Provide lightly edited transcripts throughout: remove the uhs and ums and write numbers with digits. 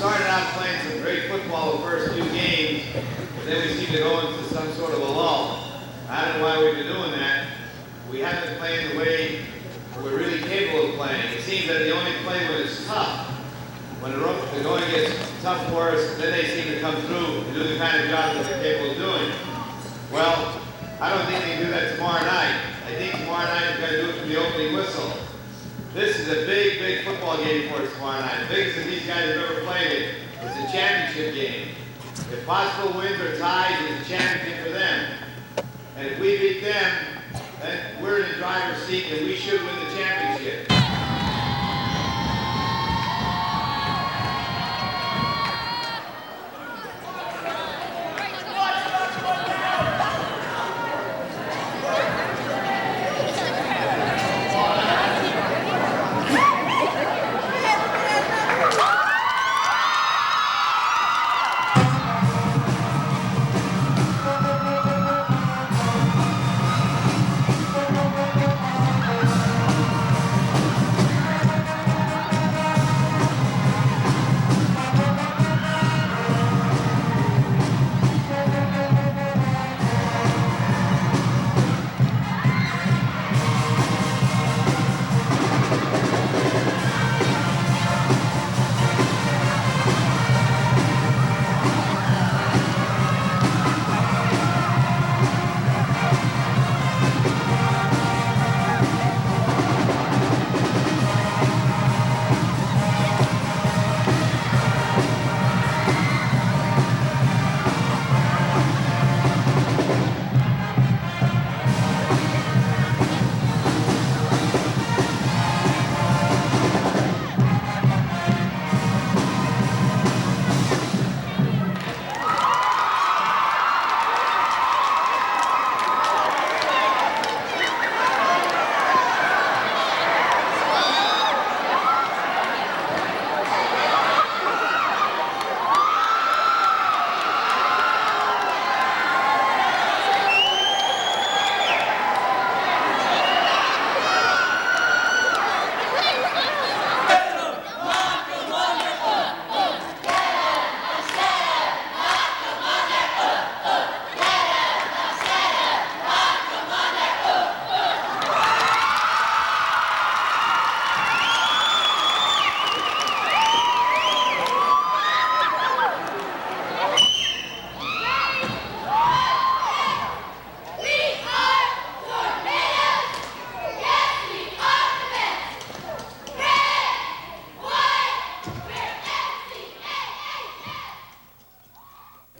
started out playing some great football the first few games, but then we seem to go into some sort of a lull. I don't know why we've been doing that. We haven't been playing the way we're really capable of playing. It seems that they only play when it's tough. When the going gets tough for us, then they seem to come through and do the kind of job that they're capable of doing. Well, I don't think they can do that tomorrow night. I think tomorrow night we're going to do it from the opening whistle. This is a big, big football game for us tomorrow night. The biggest that these guys have ever played it. It's a championship game. If Pottsville wins or ties, it's a championship for them. And if we beat them, then we're in the driver's seat and we should win the championship.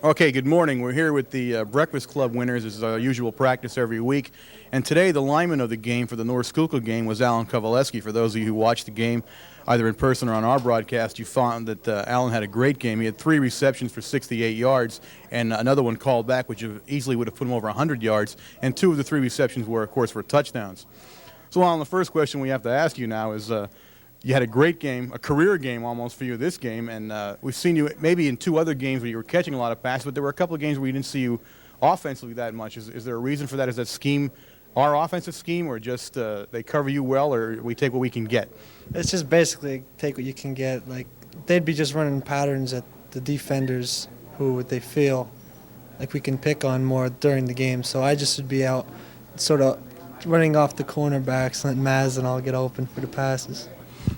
Okay, good morning. We're here with the Breakfast Club winners. This is our usual practice every week. And today, the lineman of the game for the North Schuylkill game was Alan Kowaleski. For those of you who watched the game, either in person or on our broadcast, you found that Alan had a great game. He had 3 receptions for 68 yards, and another one called back, which easily would have put him over 100 yards. And 2 of the 3 receptions were, of course, were touchdowns. So, Alan, the first question we have to ask you now is, you had a great game, a career game almost for you this game, and we've seen you maybe in 2 other games where you were catching a lot of passes, but there were a couple of games where we didn't see you offensively that much. Is there a reason for that? Is that scheme our offensive scheme, or just they cover you well, or we take what we can get? It's just basically take what you can get. Like, they'd be just running patterns at the defenders who they feel like we can pick on more during the game. So I just would be out sort of running off the cornerbacks, letting Maz and all get open for the passes.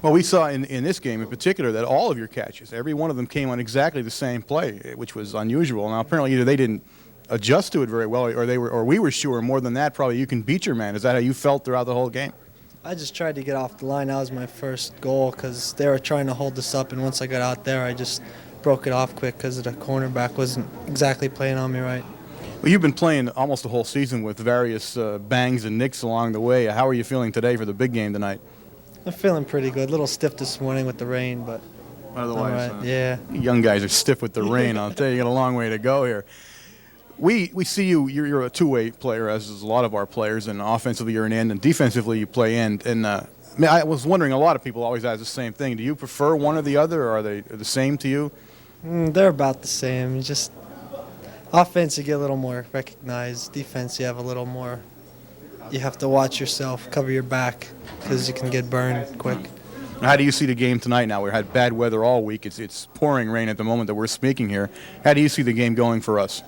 Well, we saw in this game in particular that all of your catches, every one of them came on exactly the same play, which was unusual. Now, apparently either they didn't adjust to it very well, or we were sure more than that probably you can beat your man. Is that how you felt throughout the whole game? I just tried to get off the line. That was my first goal because they were trying to hold us up, and once I got out there, I just broke it off quick because the cornerback wasn't exactly playing on me right. Well, you've been playing almost the whole season with various bangs and nicks along the way. How are you feeling today for the big game tonight? I'm feeling pretty good. A little stiff this morning with the rain, but otherwise, all right. Yeah. Young guys are stiff with the rain. I'll tell you, you got a long way to go here. We see you're a two-way player, as is a lot of our players, and offensively you're an end, and defensively you play end. And I was wondering, a lot of people always ask the same thing. Do you prefer one or the other, or are they the same to you? They're about the same. Just offense, you get a little more recognized. Defense, you have a little more. You have to watch yourself, cover your back, because you can get burned quick. How do you see the game tonight now? We had bad weather all week. It's pouring rain at the moment that we're speaking here. How do you see the game going for us?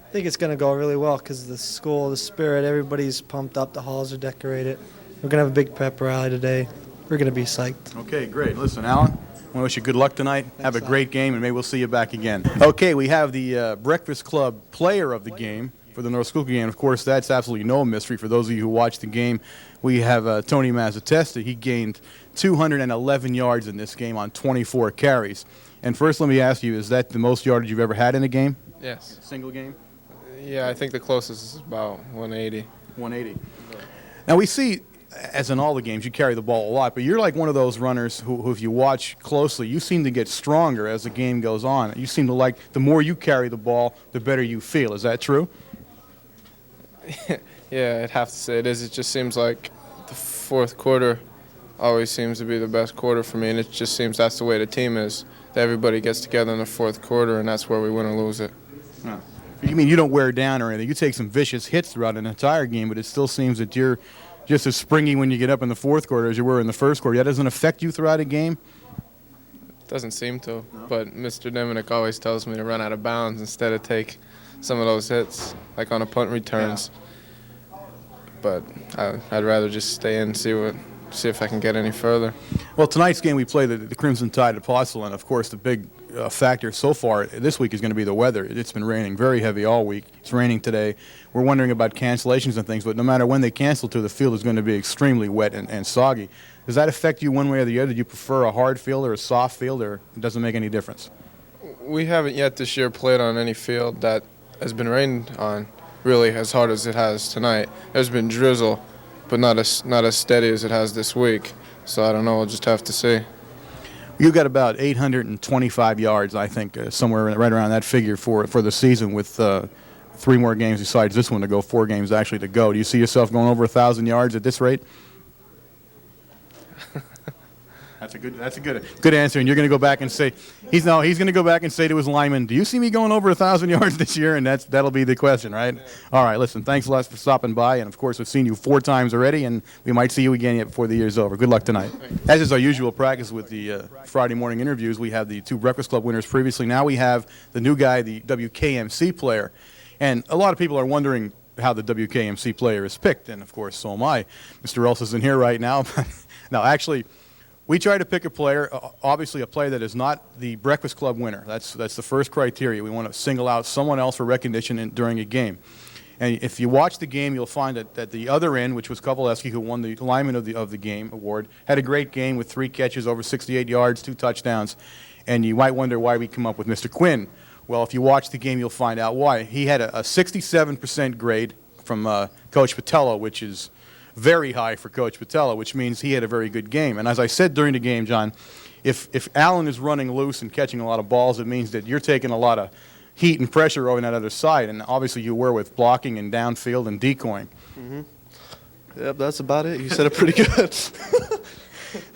I think it's going to go really well because the school, the spirit, everybody's pumped up. The halls are decorated. We're going to have a big pep rally today. We're going to be psyched. Okay, great. Listen, Alan, I want to wish you good luck tonight. Thanks, Have a Alan. great game, and maybe we'll see you back again. Okay, we have the Breakfast Club player of the game for the North Schuylkill game. Of course, that's absolutely no mystery for those of you who watched the game. We have Tony Mazzatesta. He gained 211 yards in this game on 24 carries. And first, let me ask you, is that the most yardage you've ever had in a game? Yes. Single game? Yeah, I think the closest is about 180. 180. Now, we see, as in all the games, you carry the ball a lot, but you're like one of those runners who if you watch closely, you seem to get stronger as the game goes on. You seem to like, the more you carry the ball, the better you feel. Is that true? Yeah, I'd have to say it is. It just seems like the fourth quarter always seems to be the best quarter for me, and it just seems that's the way the team is. That everybody gets together in the fourth quarter, and that's where we win or lose it. Huh. You mean you don't wear down or anything? You take some vicious hits throughout an entire game, but it still seems that you're just as springy when you get up in the fourth quarter as you were in the first quarter. That doesn't affect you throughout a game? Doesn't seem to, but Mr. Deminick always tells me to run out of bounds instead of take some of those hits, like on a punt returns. Yeah. But I'd rather just stay in and see if I can get any further. Well, tonight's game we play the Crimson Tide at Pottsville, and of course the big factor so far this week is going to be the weather. It's been raining very heavy all week. It's raining today. We're wondering about cancellations and things, but no matter when they cancel to, the field is going to be extremely wet and soggy. Does that affect you one way or the other? Do you prefer a hard field or a soft field, or it doesn't make any difference? We haven't yet this year played on any field that has been rained on really as hard as it has tonight. There's been drizzle, but not as steady as it has this week. So I don't know. We'll just have to see. You got about 825 yards, I think, somewhere right around that figure for the season, with 3 more games besides this one to go, 4 games actually to go. Do you see yourself going over 1,000 yards at this rate? That's a good answer, and you're going to go back and say he's going to go back and say to his lineman, "Do you see me going over 1,000 yards this year?" And that'll be the question, right? Yeah. All right, listen, thanks a lot for stopping by, and of course we've seen you 4 times already, and we might see you again yet before the year's over. Good luck tonight. As is our usual practice with the Friday morning interviews, we have the 2 Breakfast Club winners previously. Now we have the new guy, the WKMC player, and a lot of people are wondering how the WKMC player is picked, and of course so am I. Mr. Ellis isn't here right now. Now, actually, we try to pick a player, obviously a player that is not the Breakfast Club winner. That's the first criteria. We want to single out someone else for recognition during a game. And if you watch the game, you'll find that at the other end, which was Kovaleski, who won the lineman of the game award, had a great game with 3 catches, over 68 yards, 2 touchdowns. And you might wonder why we come up with Mr. Quinn. Well, if you watch the game, you'll find out why. He had a 67% grade from Coach Patello, which is very high for Coach Patello, which means he had a very good game. And as I said during the game, John, if Allen is running loose and catching a lot of balls, it means that you're taking a lot of heat and pressure over that other side, and obviously you were with blocking and downfield and decoying. Mm-hmm. Yep, that's about it. You said it pretty good.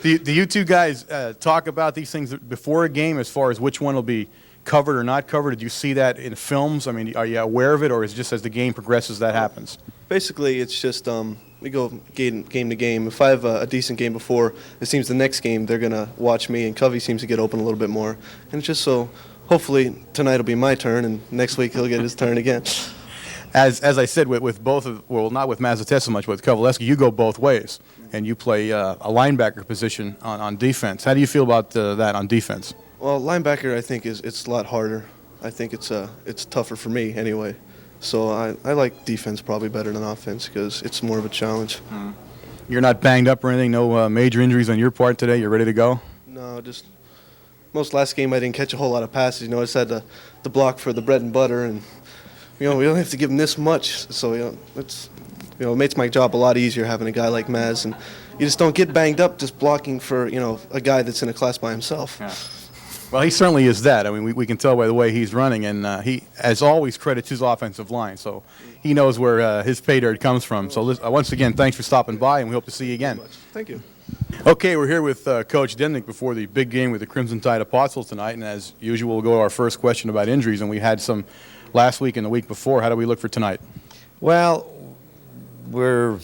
Do you two guys talk about these things before a game as far as which one will be covered or not covered? Did you see that in films? I mean, are you aware of it, or is it just as the game progresses that happens? Basically, it's just we go game to game. If I have a decent game before, it seems the next game they're going to watch me, and Covey seems to get open a little bit more. And it's just so hopefully tonight will be my turn, and next week he'll get his turn again. As I said, with both of, well, not with Mazzatesta so much, but with Kovaleski, you go both ways, and you play a linebacker position on defense. How do you feel about that on defense? Well, linebacker, I think it's a lot harder. I think it's tougher for me anyway. So I like defense probably better than offense because it's more of a challenge. Mm-hmm. You're not banged up or anything? No major injuries on your part today? You're ready to go? No, just last game I didn't catch a whole lot of passes. You know, I just had the block for the bread and butter, and we don't have to give him this much. So it makes my job a lot easier having a guy like Maz, and you just don't get banged up just blocking for a guy that's in a class by himself. Yeah. Well, he certainly is that. I mean, we can tell by the way he's running, and he, as always, credits his offensive line. So he knows where his pay dirt comes from. So once again, thanks for stopping by, and we hope to see you again. Thank you. Okay, we're here with Coach Demnick before the big game with the Crimson Tide of Pottsville tonight, and as usual, we'll go to our first question about injuries, and we had some last week and the week before. How do we look for tonight? Well, we're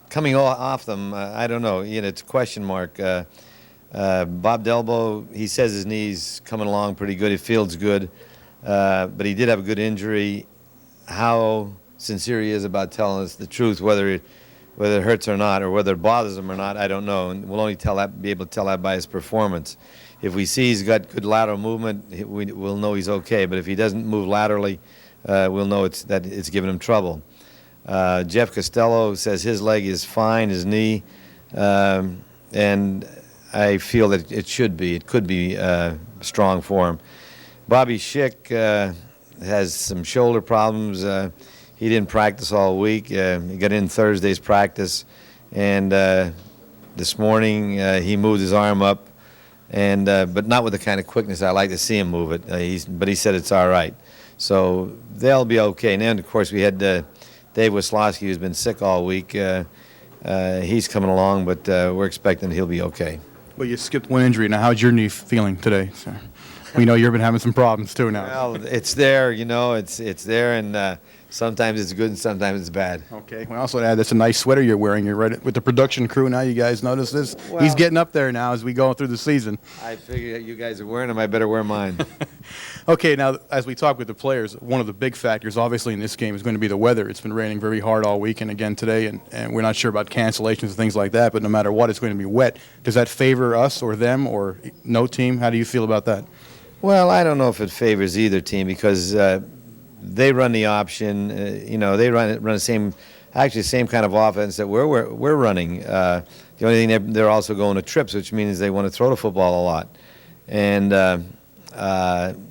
coming off them. I don't know. It's a question mark. Bob Delbo, he says his knee's coming along pretty good. It feels good, but he did have a good injury. How sincere he is about telling us the truth, whether it hurts or not, or whether it bothers him or not, I don't know. And we'll only be able to tell that by his performance. If we see he's got good lateral movement, we'll know he's okay. But if he doesn't move laterally, we'll know that it's giving him trouble. Jeff Costello says his leg is fine, his knee, and I feel that it could be strong for him. Bobby Schick has some shoulder problems. He didn't practice all week. He got in Thursday's practice, and this morning he moved his arm up, and but not with the kind of quickness I like to see him move it. But he said it's all right. So they'll be okay. And then, of course, we had Dave Wisłowski, who's been sick all week. He's coming along, but we're expecting he'll be okay. Well, you skipped one injury. Now, how's your knee feeling today, sir? We know you've been having some problems too now. Well, it's there, it's there, and sometimes it's good and sometimes it's bad. Okay. We also add that's a nice sweater you're wearing. You're right with the production crew now. You guys notice this? Well, he's getting up there now as we go through the season. I figure you guys are wearing them. I better wear mine. Okay. Now, as we talk with the players, one of the big factors, obviously, in this game is going to be the weather. It's been raining very hard all week and again today, and we're not sure about cancellations and things like that. But no matter what, it's going to be wet. Does that favor us or them or no team? How do you feel about that? Well, I don't know if it favors either team because they run the option. They run the same kind of offense that we're running. The only thing they're also going to trips, which means they want to throw the football a lot, and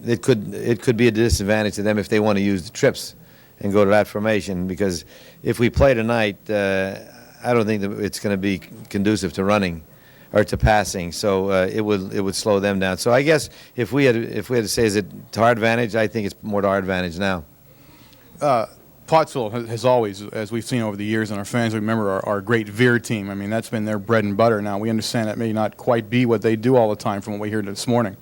it could be a disadvantage to them if they want to use the trips and go to that formation. Because if we play tonight, I don't think that it's going to be conducive to running or to passing, so it would slow them down. So I guess if we had to say, is it to our advantage? I think it's more to our advantage now. Pottsville has always, as we've seen over the years, and our fans remember our great Veer team. I mean, that's been their bread and butter. Now we understand that may not quite be what they do all the time, from what we heard this morning.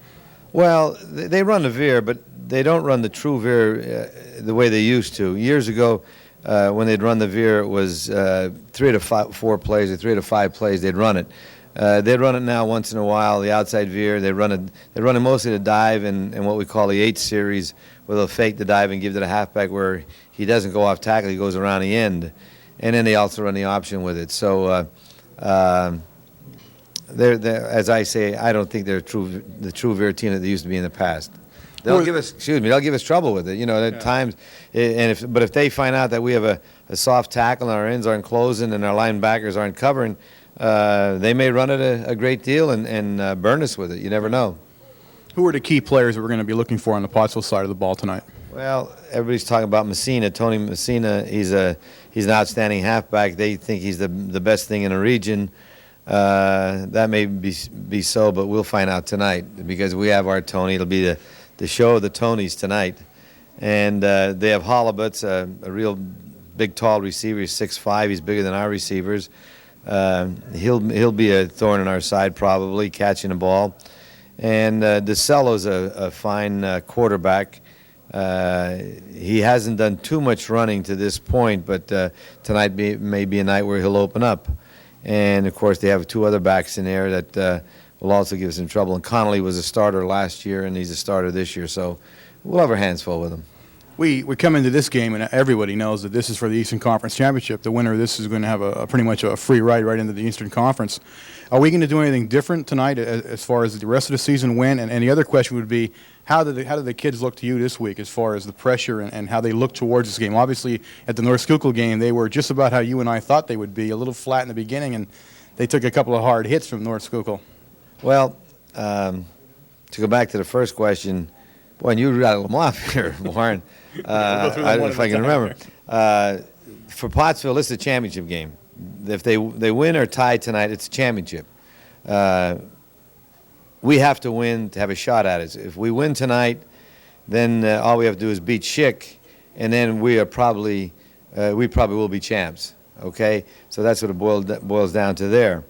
Well, they run the Veer, but they don't run the true Veer the way they used to. Years ago, when they'd run the Veer, it was 3 to 4 plays or 3 to 5 plays. They'd run it. They run it now once in a while, the outside Veer. They run it mostly the dive and what we call the 8 series, where they'll fake the dive and give it to the halfback where he doesn't go off tackle, he goes around the end. And then they also run the option with it. So, as I say, I don't think they're the true Veer team that they used to be in the past. They'll give us trouble with it, at times. But if they find out that we have a soft tackle and our ends aren't closing and our linebackers aren't covering, they may run it a great deal and burn us with it. You never know. Who are the key players that we're going to be looking for on the Pottsville side of the ball tonight? Well, everybody's talking about Messina. Tony Messina, he's an outstanding halfback. They think he's the best thing in the region. That may be so, but we'll find out tonight because we have our Tony. It'll be the show of the Tonys tonight. And they have Holibut's, a real big, tall receiver. He's 6'5". He's bigger than our receivers. He'll be a thorn in our side probably, catching the ball. And DeCello's a fine quarterback. He hasn't done too much running to this point, but tonight may be a night where he'll open up. And, of course, they have 2 other backs in there that will also give us some trouble. And Connolly was a starter last year, and he's a starter this year. So we'll have our hands full with him. We come into this game, and everybody knows that this is for the Eastern Conference Championship. The winner of this is going to have pretty much a free ride right into the Eastern Conference. Are we going to do anything different tonight as far as the rest of the season went? And the other question would be, how did the kids look to you this week as far as the pressure and how they look towards this game? Obviously, at the North Schuylkill game, they were just about how you and I thought they would be, a little flat in the beginning, and they took a couple of hard hits from North Schuylkill. Well, to go back to the first question, boy, and you rattled them off here, Warren. If I can remember. For Pottsville, this is a championship game. If they win or tie tonight, it's a championship. We have to win to have a shot at it. If we win tonight, then all we have to do is beat Schick, and then we probably will be champs. Okay, so that's what it boils down to there.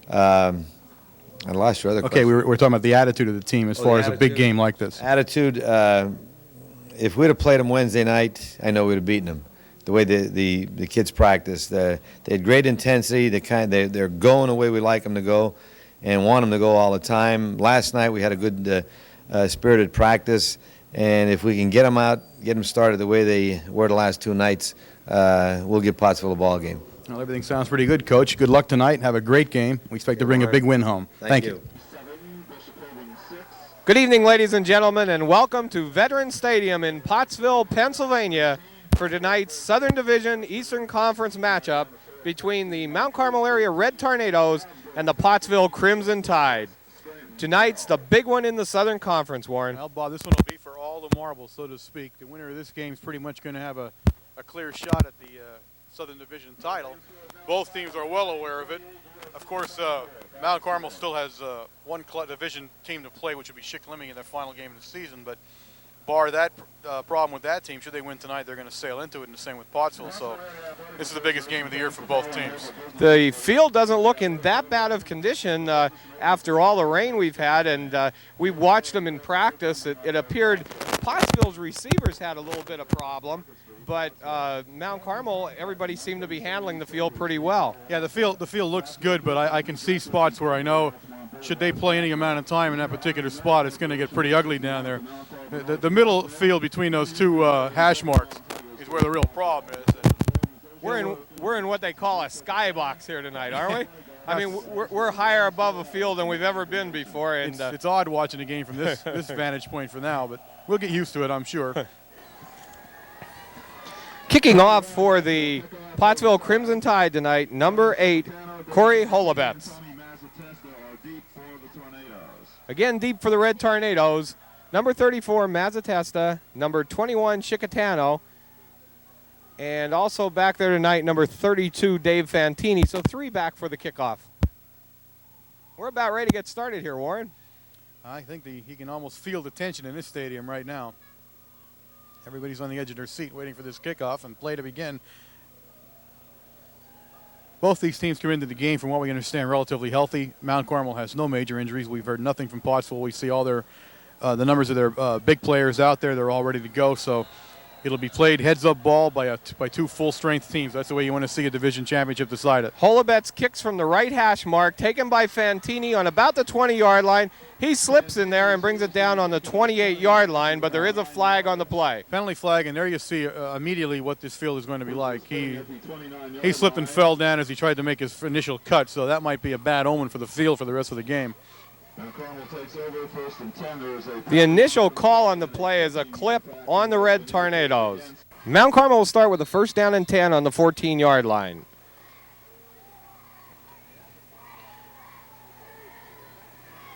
I lost your other question. Okay, we're talking about the attitude of the team as far as a big game like this. Attitude. If we'd have played them Wednesday night, I know we'd have beaten them. The way the kids practice, they had great intensity. They're going the way we like them to go, and want them to go all the time. Last night we had a good spirited practice, and if we can get them out, get them started the way they were the last 2 nights, we'll give Pottsville a ball game. Well, everything sounds pretty good, Coach. Good luck tonight. Have a great game. We expect to bring a big win home. Thank you. Good evening, ladies and gentlemen, and welcome to Veterans Stadium in Pottsville, Pennsylvania for tonight's Southern Division Eastern Conference matchup between the Mount Carmel area Red Tornadoes and the Pottsville Crimson Tide. Tonight's the big one in the Southern Conference, Warren. Well, Bob, this one will be for all the marbles, so to speak. The winner of this game is pretty much going to have a clear shot at the Southern Division title. Both teams are well aware of it. Of course, Mount Carmel still has one division team to play, which would be Shikellamy in their final game of the season. But bar that problem with that team, should they win tonight, they're going to sail into it, and the same with Pottsville. So this is the biggest game of the year for both teams. The field doesn't look in that bad of condition after all the rain we've had, and we watched them in practice. It appeared Pottsville's receivers had a little bit of problem. But Mount Carmel, everybody seemed to be handling the field pretty well. Yeah, the field looks good, but I can see spots where I know should they play any amount of time in that particular spot, it's going to get pretty ugly down there. The middle field between those two hash marks is where the real problem is. We're in what they call a skybox here tonight, aren't we? I mean, we're higher above a field than we've ever been before. And it's odd watching the game from this vantage point for now, but we'll get used to it, I'm sure. Kicking off for the Pottsville Crimson Tide tonight, number 8, Corey Holobetz. Again, deep for the Red Tornadoes. Number 34, Mazzatesta. Number 21, Chicatano. And also back there tonight, number 32, Dave Fantini. So 3 back for the kickoff. We're about ready to get started here, Warren. I think he can almost feel the tension in this stadium right now. Everybody's on the edge of their seat waiting for this kickoff and play to begin. Both these teams come into the game, from what we understand, relatively healthy. Mount Carmel has no major injuries. We've heard nothing from Pottsville. We see all the numbers of their big players out there. They're all ready to go. So it'll be played heads-up ball by 2 full-strength teams. That's the way you want to see a division championship decided. Holobetz kicks from the right hash mark, taken by Fantini on about the 20-yard line. He slips in there and brings it down on the 28-yard line, but there is a flag on the play. Penalty flag, and there you see immediately what this field is going to be like. He slipped and fell down as he tried to make his initial cut, so that might be a bad omen for the field for the rest of the game. The initial call on the play is a clip on the Red Tornadoes. Mount Carmel will start with a 1st down and 10 on the 14-yard line.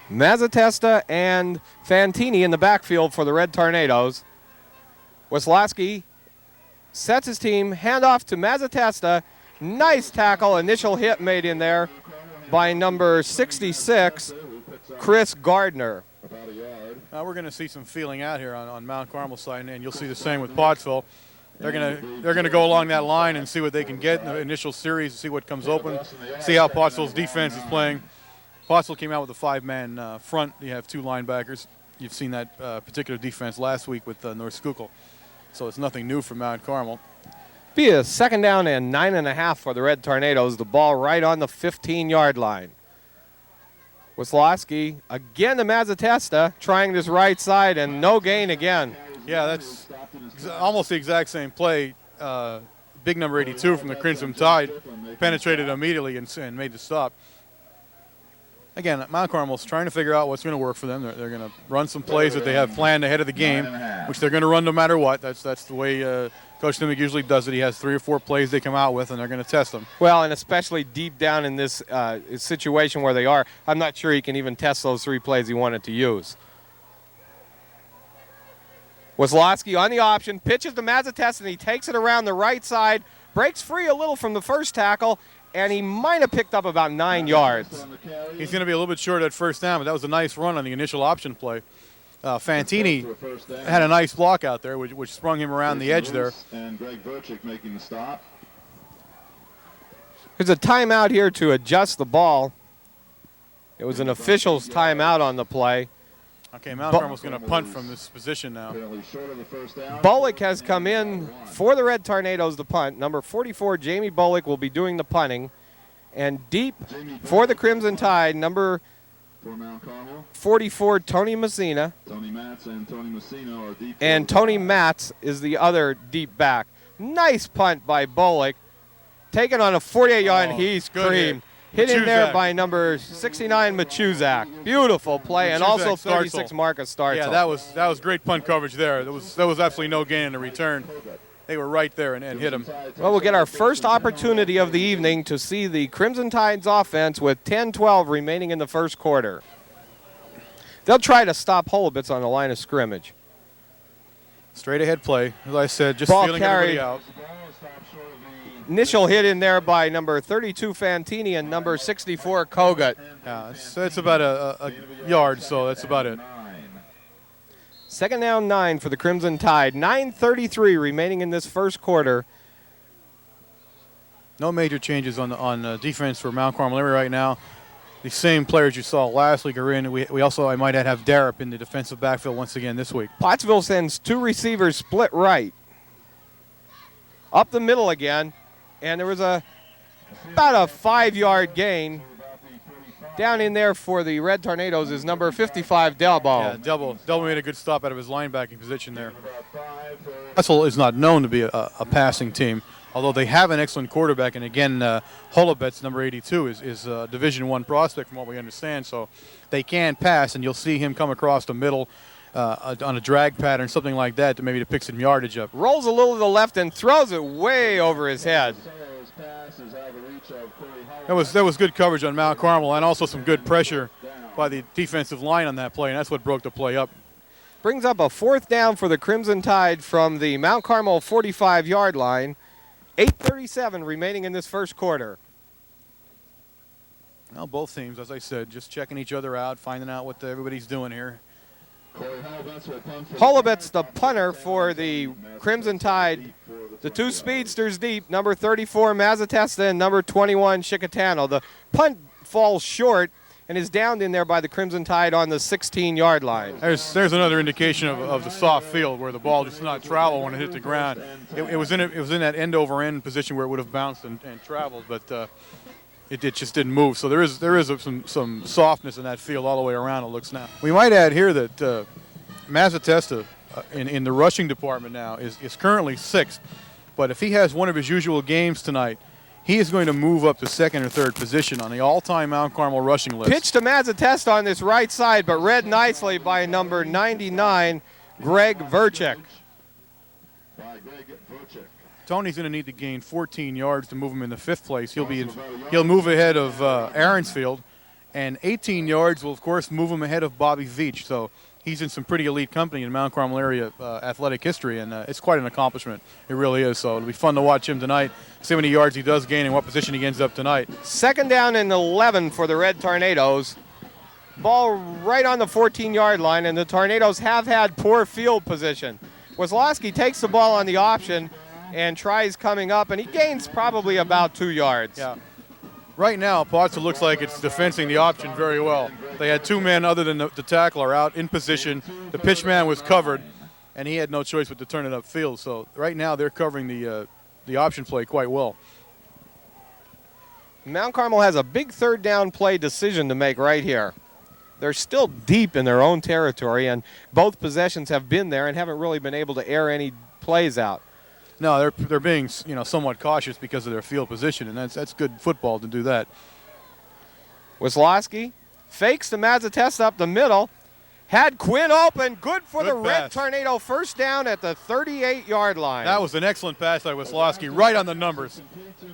Mazzatesta and Fantini in the backfield for the Red Tornadoes. Wisłowski sets his team, handoff to Mazzatesta. Nice tackle, initial hit made in there by number 66, Chris Gardner. We're going to see some feeling out here on Mount Carmel's side, and you'll see the same with Pottsville. They're going to go along that line and see what they can get in the initial series, see what comes open, see how Pottsville's defense is playing. Pottsville came out with a 5-man front. You have 2 linebackers. You've seen that particular defense last week with North Schuylkill. So it's nothing new for Mount Carmel. Be a 2nd down and 9.5 for the Red Tornadoes. The ball right on the 15-yard line. Wisłowski again to Mazzatesta, trying this right side, and no gain again. Yeah, that's almost the exact same play. Big number 82 from the Crimson Tide penetrated immediately and made the stop. Again, Mount Carmel's trying to figure out what's going to work for them. They're going to run some plays that they have planned ahead of the game, which they're going to run no matter what. That's the way Coach Dimmick usually does it. He has 3 or 4 plays they come out with, and they're going to test them. Well, and especially deep down in this situation where they are, I'm not sure he can even test those 3 plays he wanted to use. Wisłowski on the option, pitches to Mazzatesta, and he takes it around the right side, breaks free a little from the first tackle, and he might have picked up about 9 yards. He's going to be a little bit short at 1st down, but that was a nice run on the initial option play. Fantini had a nice block out there, which sprung him around the edge there. And Greg Burchick making the stop. There's a timeout here to adjust the ball. It was an official's timeout on the play. Okay, Mount Carmel's going to punt from this position now. Bullock has come in for the Red Tornadoes to punt. Number 44, Jamie Bullock, will be doing the punting. And deep for the Crimson Tide, number For Mount Carmel, 44, Tony Messina. Tony Matz and Tony Messina are deep. And Tony Matz is the other deep back. Nice punt by Bolick. Taken on a 48-yard, he's good creamed. Hit in there Machuzak. by number 69, Machuzak. Beautiful play, and also Machuzak, 36, Marcus Startzel. Yeah, that was great punt coverage there. There was absolutely no gain in the return. They were right there and hit him. Well, we'll get our first opportunity of the evening to see the Crimson Tide's offense with 10-12 remaining in the first quarter. They'll try to stop Holubitz on the line of scrimmage. Straight ahead play, as I said, just Ball feeling carried. everybody out. Initial hit in there by number 32, Fantini, and number 64, Kogut. Yeah, it's about a yard, so that's about it. Second down 9 for the Crimson Tide. 9:33 remaining in this first quarter. No major changes on defense for Mount Carmel area right now. The same players you saw last week are in. We also, I might add, have Darrop in the defensive backfield once again this week. Pottsville sends 2 receivers split right. Up the middle again. And there was about a 5-yard gain. Down in there for the Red Tornadoes is number 55, Delbo. Yeah, Delbo made a good stop out of his linebacking position there. Pottsville is not known to be a passing team, although they have an excellent quarterback. And again, Holubetz, number 82, is a Division I prospect from what we understand. So they can pass, and you'll see him come across the middle on a drag pattern, something like that, to pick some yardage up. Rolls a little to the left and throws it way over his head. That was good coverage on Mount Carmel, and also some good pressure by the defensive line on that play, and that's what broke the play up. Brings up a 4th down for the Crimson Tide from the Mount Carmel 45-yard line. 8:37 remaining in this first quarter. Well, both teams, as I said, just checking each other out, finding out what everybody's doing here. Holubetz, the punter for the Crimson Tide. The 2 speedsters deep, number 34, Mazzatesta, and number 21, Chicatano. The punt falls short and is downed in there by the Crimson Tide on the 16-yard line. There's another indication of the soft field where the ball just not travel when it hit the ground. It was in that end-over-end position where it would have bounced and traveled, but it just didn't move. So there is some softness in that field all the way around, it looks now. We might add here that Mazzatesta in the rushing department now is currently 6th. But if he has one of his usual games tonight, he is going to move up to 2nd or 3rd position on the all-time Mount Carmel rushing list. Pitch to Mazzatesta on this right side, but read nicely by number 99, Greg Verchik. Tony's going to need to gain 14 yards to move him in the 5th place. He'll move ahead of Aaronsfield, and 18 yards will, of course, move him ahead of Bobby Veach. So he's in some pretty elite company in Mount Carmel area athletic history, and it's quite an accomplishment. It really is. So it'll be fun to watch him tonight, see how many yards he does gain and what position he ends up tonight. 2nd down and 11 for the Red Tornadoes. Ball right on the 14-yard line, and the Tornadoes have had poor field position. Wazlowski takes the ball on the option and tries coming up, and he gains probably about 2 yards. Yeah. Right now, Pottsville looks like it's defensing the option very well. They had 2 men other than the tackler out in position. The pitch man was covered, and he had no choice but to turn it upfield. So right now they're covering the option play quite well. Mount Carmel has a big 3rd down play decision to make right here. They're still deep in their own territory, and both possessions have been there and haven't really been able to air any plays out. No, they're being somewhat cautious because of their field position, and that's good football to do that. Wazlowski fakes the Mazzatesta up the middle. Had Quinn open. Good for the Red Tornado. 1st down at the 38-yard line. That was an excellent pass by Wazlowski, right on the numbers.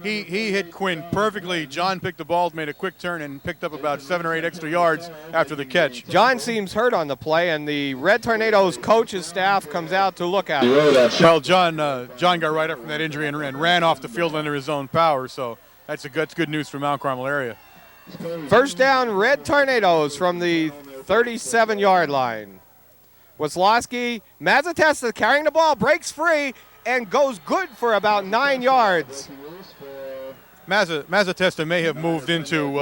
He hit Quinn perfectly. John picked the ball, made a quick turn, and picked up about 7 or 8 extra yards after the catch. John seems hurt on the play, and the Red Tornadoes coach's staff comes out to look at it. Well, John got right up from that injury and ran off the field under his own power, so that's good news for Mount Carmel area. 1st down, Red Tornadoes from the 37-yard line. Wazlowski, Mazzatesta carrying the ball, breaks free, and goes good for about 9 yards. Mazzatesta may have moved into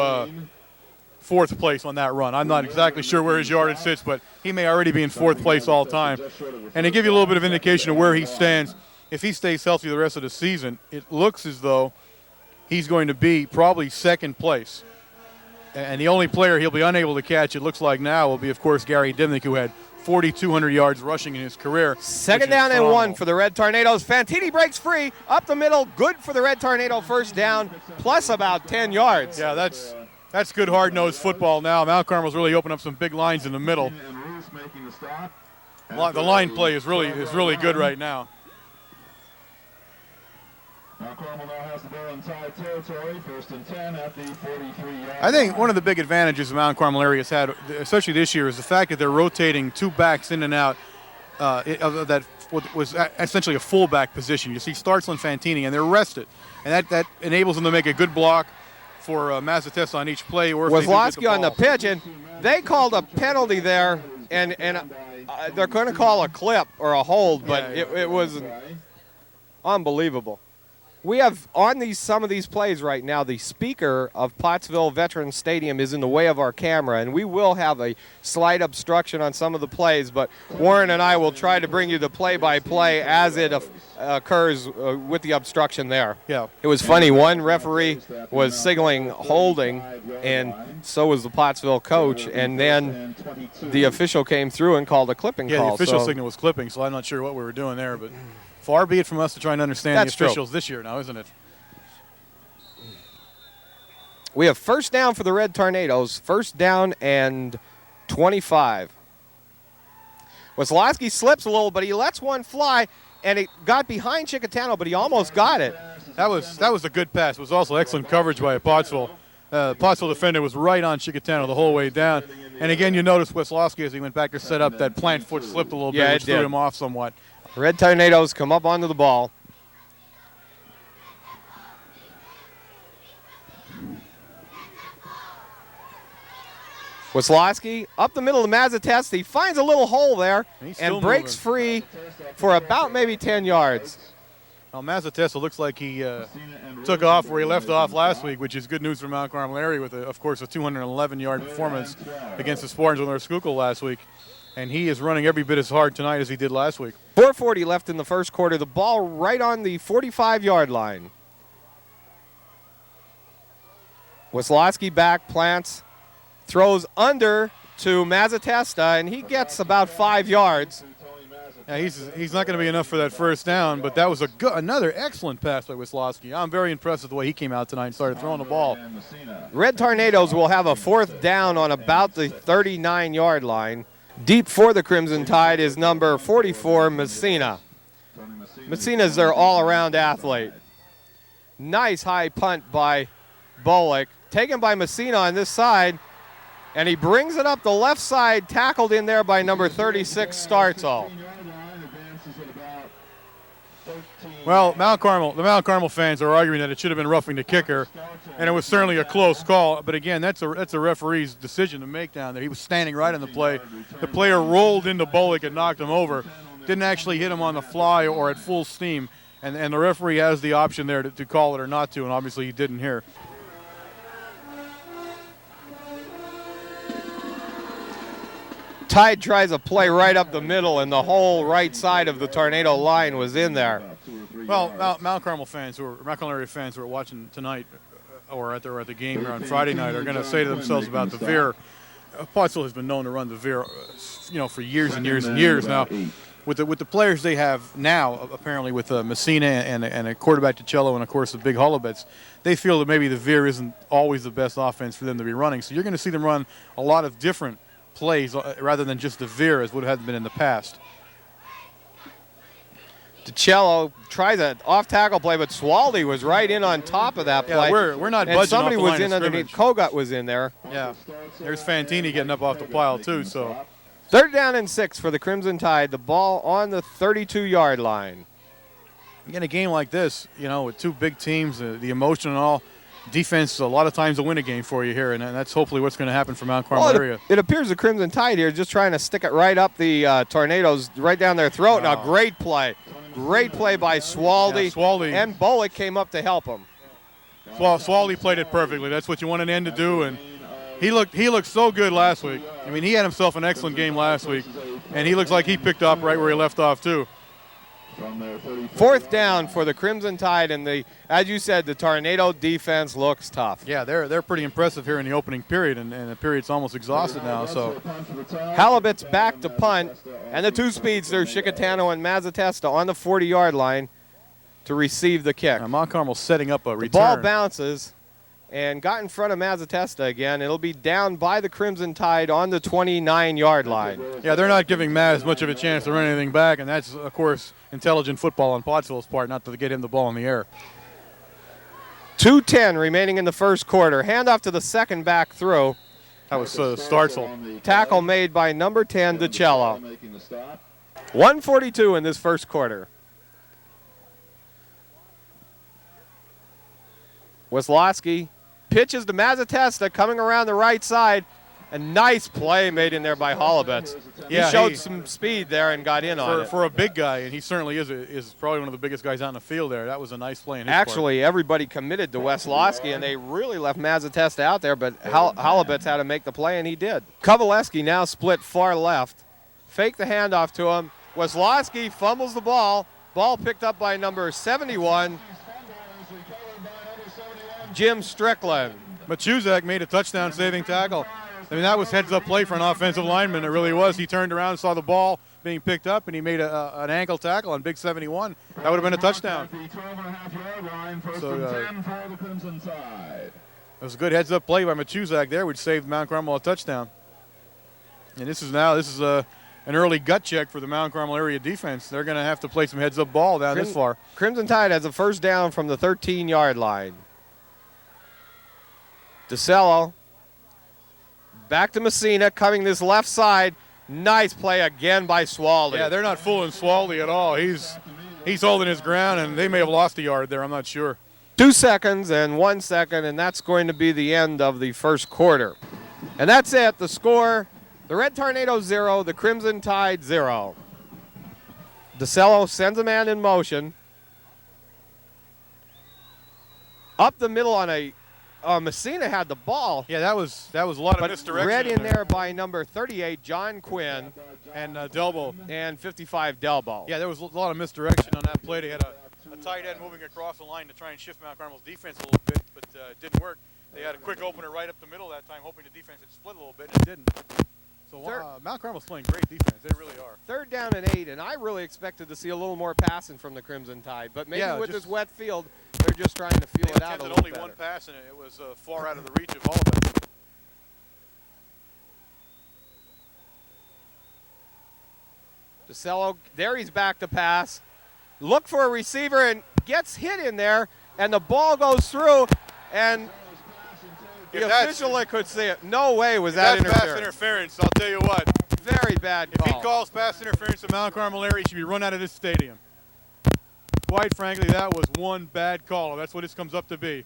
4th place on that run. I'm not exactly sure where his yardage sits, but he may already be in 4th place all time. And to give you a little bit of indication of where he stands, if he stays healthy the rest of the season, it looks as though he's going to be probably 2nd place. And the only player he'll be unable to catch, it looks like now, will be, of course, Gary Dimnick, who had 4,200 yards rushing in his career. Second down and 1 for the Red Tornadoes. Fantini breaks free, up the middle, good for the Red Tornado first down, plus about 10 yards. Yeah, that's good hard-nosed football now. Mount Carmel's really opened up some big lines in the middle. The line play is really good right now. Mount Carmel now has the ball in tied territory, 1st and 10 at the 43-yard I think line. one of the big advantages the Mount Carmel area has had, especially this year, is the fact that they're rotating 2 backs in and out of that what was essentially a fullback position. You see Startzl and Fantini, and they're rested, and that enables them to make a good block for Mazatesta on each play. Or Wazlowski on the pitch, and they called a penalty there, and they're going to call a clip or a hold, but it was unbelievable. We have on some of these plays right now, the speaker of Pottsville Veterans Stadium is in the way of our camera, and we will have a slight obstruction on some of the plays, but Warren and I will try to bring you the play-by-play as it occurs with the obstruction there. Yeah. It was funny. One referee was signaling holding, and so was the Pottsville coach, and then the official came through and called a clipping call. Yeah, the official signal was clipping, so I'm not sure what we were doing there, but far be it from us to try and understand the officials this year now, isn't it? We have first down for the Red Tornadoes, 1st down and 25. Wazlowski slips a little, but he lets one fly, and it got behind Chicatano, but he almost got it. That was a good pass. It was also excellent coverage by Pottsville. Pottsville defender was right on Chicatano the whole way down. And again, you notice Wazlowski as he went back to set up, that plant foot slipped a little bit, which threw him off somewhat. Red Tornadoes come up onto the ball. Wazlowski up the middle of Mazatesta. He finds a little hole there and breaks free for about maybe 10 yards. Well, Mazatesta looks like he took off where he left off last week, which is good news for Mount Carmel area with, of course, a 211-yard performance against the Spartans on their Schuylkill last week. And he is running every bit as hard tonight as he did last week. 4:40 left in the first quarter. The ball right on the 45-yard line. Wazlowski back, plants, throws under to Mazatesta, and he gets about 5 yards. Yeah, he's not going to be enough for that first down, but that was another excellent pass by Wazlowski. I'm very impressed with the way he came out tonight and started throwing the ball. Red Tornadoes will have a 4th down on about the 39-yard line. Deep for the Crimson Tide is number 44, Messina. Messina's their all-around athlete. Nice high punt by Bullock. Taken by Messina on this side, and he brings it up the left side, tackled in there by number 36, Startzl. Well, the Mount Carmel fans are arguing that it should have been roughing the kicker, and it was certainly a close call. But again, that's a referee's decision to make down there. He was standing right on the play. The player rolled into Bullock and knocked him over. Didn't actually hit him on the fly or at full steam, and the referee has the option there to call it or not to, and obviously he didn't here. Tide tries a play right up the middle, and the whole right side of the Tornado line was in there. Well, Mount Carmel area fans who are watching tonight or at the game here on Friday night are going to say to themselves about the veer. Pottsville has been known to run the veer, for years and years and years now. With the players they have now, apparently with Messina and a quarterback Ticello and, of course, the big Holobets, they feel that maybe the veer isn't always the best offense for them to be running. So you're going to see them run a lot of different plays rather than just the veer as would have been in the past. Ticello tries an off-tackle play, but Swaldy was right in on top of that play. Yeah, we're not budging and somebody off the was line in of underneath. scrimmage. Kogut was in there. Yeah, there's Fantini getting up off the pile too. So 3rd down and 6 for the Crimson Tide. The ball on the 32-yard line. In a game like this, with two big teams, the emotion and all, defense a lot of times will win a game for you here, and that's hopefully what's going to happen for Mount Carmel area. It appears the Crimson Tide here is just trying to stick it right up the Tornadoes, right down their throat. Now, great play. Great play by Swaldy. Yeah, Swaldy. And Bullock came up to help him. Swaldy played it perfectly. That's what you want an end to do, and he looked so good last week. I mean, he had himself an excellent game last week, and he looks like he picked up right where he left off too. from their 34. Fourth down for the Crimson Tide, and as you said, the Tornado defense looks tough. Yeah, they're pretty impressive here in the opening period, and the period's almost exhausted now. So Halibut's back to punt, and the two speedsters, Chicatano and Mazzatesta, on the 40-yard line to receive the kick. Mount Carmel's setting up a The return. ball bounces and got in front of Mazzatesta again. It'll be down by the Crimson Tide on the 29-yard line. Yeah, they're not giving Maz much of a chance to run anything back, and that's, of course, intelligent football on Pottsville's part, not to get him the ball in the air. 2:10 remaining in the first quarter. Handoff to the second back throw. That was Startzel. Tackle made by number 10, DiCello. 1:42 in this first quarter. Weslowski pitches to Mazzatesta coming around the right side. A nice play made in there by Holibets. Yeah, he showed some speed there and got in on it. For a big guy, and he certainly is probably one of the biggest guys out in the field there. That was a nice play in his part. Actually, everybody committed to Weslowski, and they really left Mazzatesta out there, but Holibets had to make the play, and he did. Kovaleski now split far left. Fake the handoff to him. Weslowski fumbles the ball. Ball picked up by number 71, Jim Strickland. Machuzak made a touchdown-saving tackle. I mean, that was heads-up play for an offensive lineman. It really was. He turned around, saw the ball being picked up, and he made an ankle tackle on Big 71. That would have been a touchdown. So, it was a good heads-up play by Machuzak there, which saved Mount Carmel a touchdown. And this is an early gut check for the Mount Carmel area defense. They're going to have to play some heads-up ball down this far. Crimson Tide has a first down from the 13-yard line. DiCello back to Messina, coming this left side. Nice play again by Swaldy. Yeah, they're not fooling Swaldy at all. He's holding his ground, and they may have lost a yard there. I'm not sure. 2 seconds and 1 second, and that's going to be the end of the first quarter. And that's it. The score, the Red Tornado 0, the Crimson Tide 0. DiCello sends a man in motion. Up the middle on a Messina had the ball. Yeah, that was a lot of misdirection. Read in there by number 38, John Quinn. And Delbo. And 55, Delbo. Yeah, there was a lot of misdirection on that play. They had a tight end moving across the line to try and shift Mount Carmel's defense a little bit, but it didn't work. They had a quick opener right up the middle that time, hoping the defense would split a little bit, and it didn't. So Mount Carmel's playing great defense. They really are. Third down and 8, and I really expected to see a little more passing from the Crimson Tide, but maybe with this wet field, they're just trying to feel it out a little only better. One pass, and it was far out of the reach of all of us. DiCello, there he's back to pass. Look for a receiver and gets hit in there, and the ball goes through, and the official could see it. No way was that interference. Pass interference, I'll tell you what. Very bad call. If he calls pass interference to Mount Carmel area, he should be run out of this stadium. Quite frankly, that was one bad call. That's what this comes up to be.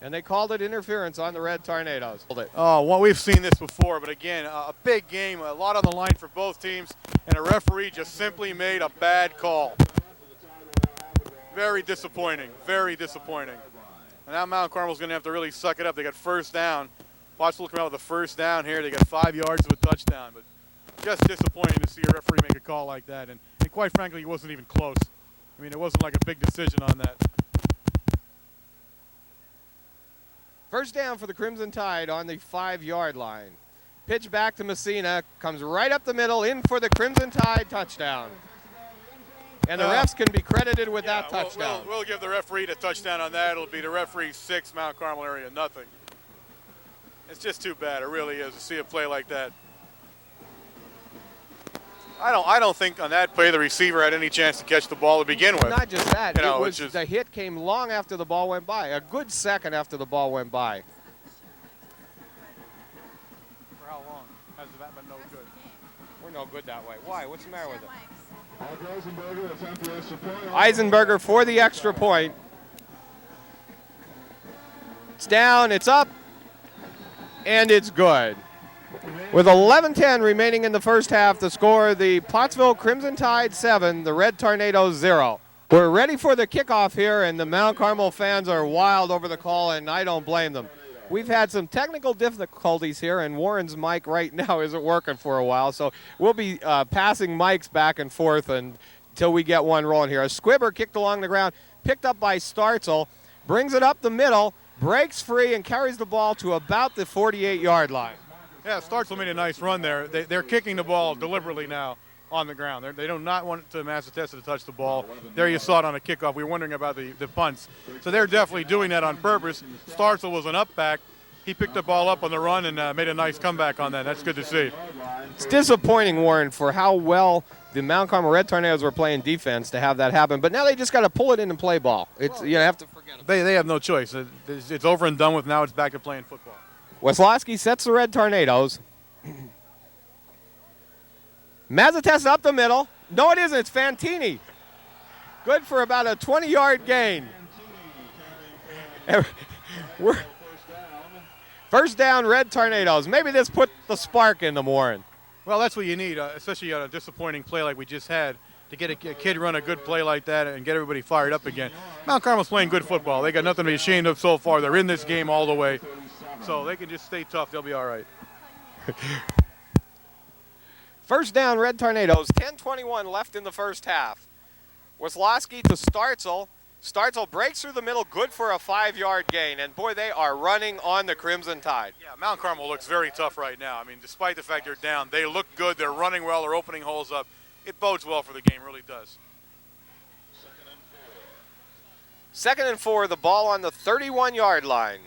And they called it interference on the Red Tornadoes. Oh, well, we've seen this before, but again, a big game, a lot on the line for both teams, and a referee just simply made a bad call. Very disappointing, very disappointing. And now Mount Carmel's going to have to really suck it up. They got first down. Pottsville come out with a first down here. They got 5 yards to a touchdown, but just disappointing to see a referee make a call like that. And quite frankly, he wasn't even close. I mean, it wasn't like a big decision on that. First down for the Crimson Tide on the 5-yard line. Pitch back to Messina, comes right up the middle, in for the Crimson Tide touchdown. And the refs can be credited with that touchdown. We'll give the referee the touchdown on that. It'll be the referee 6, Mount Carmel area nothing. It's just too bad. It really is to see a play like that. I don't think on that play the receiver had any chance to catch the ball to begin with. Not just that. The hit came long after the ball went by, a good second after the ball went by. For how long has that been no good? We're no good that way. Why? What's the matter with it? Eisenberger Eisenberger for the extra point. It's down, it's up, and it's good. With 11:10 remaining in the first half, the score, the Pottsville Crimson Tide 7, the Red Tornadoes 0. We're ready for the kickoff here, and the Mount Carmel fans are wild over the call, and I don't blame them. We've had some technical difficulties here, and Warren's mic right now isn't working for a while, so we'll be passing mics back and forth and till we get one rolling here. A squibber kicked along the ground, picked up by Startzel, brings it up the middle, breaks free, and carries the ball to about the 48-yard line. Yeah, Startzel made a nice run there. They're kicking the ball deliberately now on the ground. They do not want Massatesa to touch the ball. There you saw it on a kickoff. We were wondering about the punts. So they're definitely doing that on purpose. Startzel was an up back. He picked the ball up on the run and made a nice comeback on that. That's good to see. It's disappointing, Warren, for how well the Mount Carmel Red Tornadoes were playing defense to have that happen. But now they just got to pull it in and play ball. It's you have to forget it. They have no choice. It's over and done with. Now it's back to playing football. Weslowski sets the Red Tornadoes. Mazzatesta up the middle. No, it isn't. It's Fantini. Good for about a 20-yard gain. First down, Red Tornadoes. Maybe this put the spark in them, Warren. Well, that's what you need, especially on a disappointing play like we just had, to get a kid run a good play like that and get everybody fired up again. Mount Carmel's playing good football. They got nothing to be ashamed of so far. They're in this game all the way. So they can just stay tough. They'll be all right. First down, Red Tornadoes. 10:21 left in the first half. Weslowski to Startzel. Startzel breaks through the middle, good for a 5-yard gain. And, boy, they are running on the Crimson Tide. Yeah, Mount Carmel looks very tough right now. I mean, despite the fact they're down, they look good. They're running well. They're opening holes up. It bodes well for the game, really does. 2nd and 4, the ball on the 31-yard line.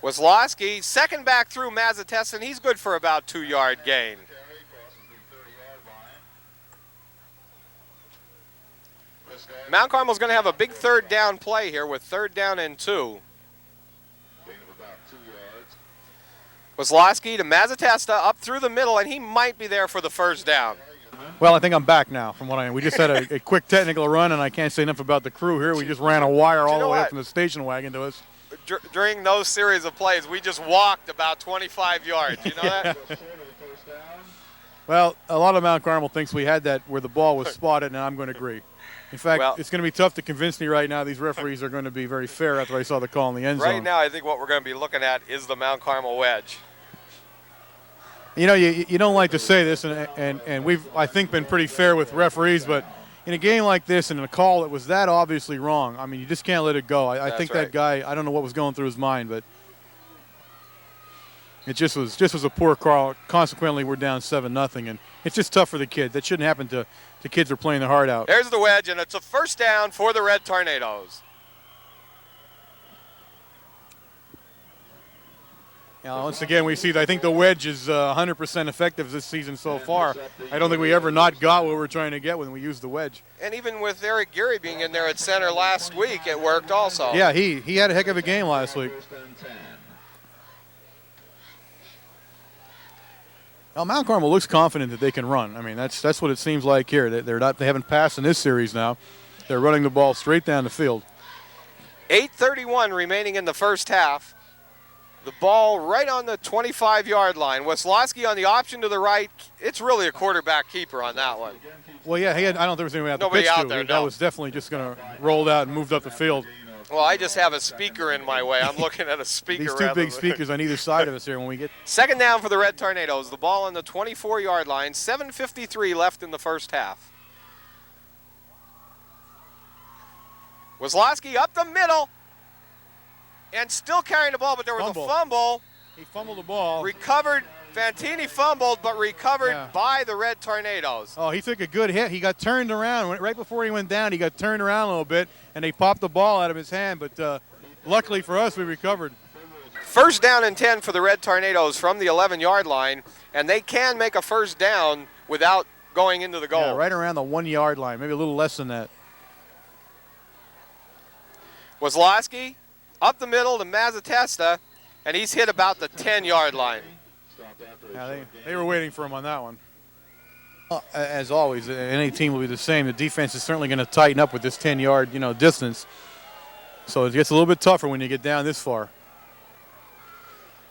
Weslowski, second back through Mazzatesta, and he's good for about 2-yard gain. Mount Carmel's going to have a big third down play here with 3rd down and 2. Weslowski to Mazzatesta up through the middle, and he might be there for the first down. Well, I think I'm back now from what we just had a quick technical run, and I can't say enough about the crew here. We just ran a wire all the way up from the station wagon to us. During those series of plays, we just walked about 25 yards. You know that? Well, a lot of Mount Carmel thinks we had that where the ball was spotted, and I'm going to agree. In fact, it's going to be tough to convince me right now these referees are going to be very fair after I saw the call in the end zone. Right now, I think what we're going to be looking at is the Mount Carmel wedge. You know, you don't like to say this, and we've, I think, been pretty fair with referees, but in a game like this and in a call that was that obviously wrong, I mean, you just can't let it go. I think that guy, I don't know what was going through his mind, but it just was a poor call. Consequently, we're down 7-0, and it's just tough for the kid. That shouldn't happen to kids who are playing their heart out. There's the wedge, and it's a first down for the Red Tornadoes. Now, once again, we see that I think the wedge is 100% effective this season so far. I don't think we ever not got what we were trying to get when we used the wedge. And even with Eric Geary being in there at center last week, it worked also. Yeah, he had a heck of a game last week. Now, Mount Carmel looks confident that they can run. I mean, that's what it seems like here. They haven't passed in this series now. They're running the ball straight down the field. 8:31 remaining in the first half. The ball right on the 25-yard line. Weslowski on the option to the right. It's really a quarterback keeper on that one. Well, yeah, I don't think there was anybody Nobody out out to. there, That was definitely just going to roll out and moved up the field. Well, I just have a speaker in my way. I'm looking at a speaker. These two big speakers on either side of us here when we get. Second down for the Red Tornadoes. The ball on the 24-yard line. 7:53 left in the first half. Weslowski up the middle. And still carrying the ball, but there was a fumble. He fumbled the ball. Recovered. Fantini fumbled, but recovered by the Red Tornadoes. Oh, he took a good hit. He got turned around. Right before he went down, he got turned around a little bit, and they popped the ball out of his hand. But luckily for us, we recovered. First down and 10 for the Red Tornadoes from the 11-yard line, and they can make a first down without going into the goal. Yeah, right around the 1-yard line, maybe a little less than that. Weslowski up the middle to Mazzatesta, and he's hit about the 10-yard line. Yeah, they were waiting for him on that one. As always, any team will be the same. The defense is certainly going to tighten up with this 10-yard, distance. So it gets a little bit tougher when you get down this far.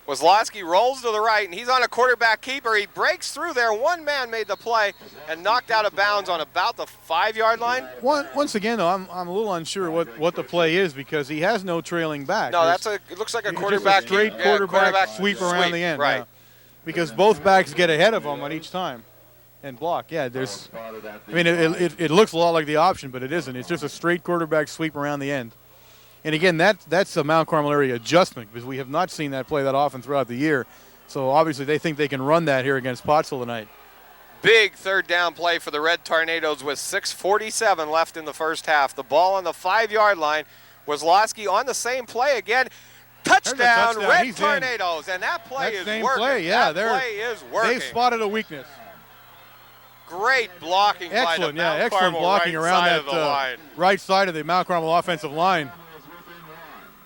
Wesloski rolls to the right, and he's on a quarterback keeper. He breaks through there. One man made the play and knocked out of bounds on about the 5-yard line. Once again, though, I'm a little unsure what the play is because he has no trailing back. No, it looks like a quarterback just a straight quarterback sweep around the end. Right. Yeah. Because both backs get ahead of him on each time and block. Yeah, it looks a lot like the option, but it isn't. It's just a straight quarterback sweep around the end. And again, that's a Mount Carmel area adjustment because we have not seen that play that often throughout the year. So obviously they think they can run that here against Pottsville tonight. Big third down play for the Red Tornadoes with 6:47 left in the first half. The ball on the 5-yard line. Wesloski on the same play again. Touchdown, Red He's Tornadoes. And that play is same working. play, yeah, that play is working. They've spotted a weakness. Great blocking by the Mount excellent Carmel blocking right around side that of the line. right side of the Mount Carmel offensive line.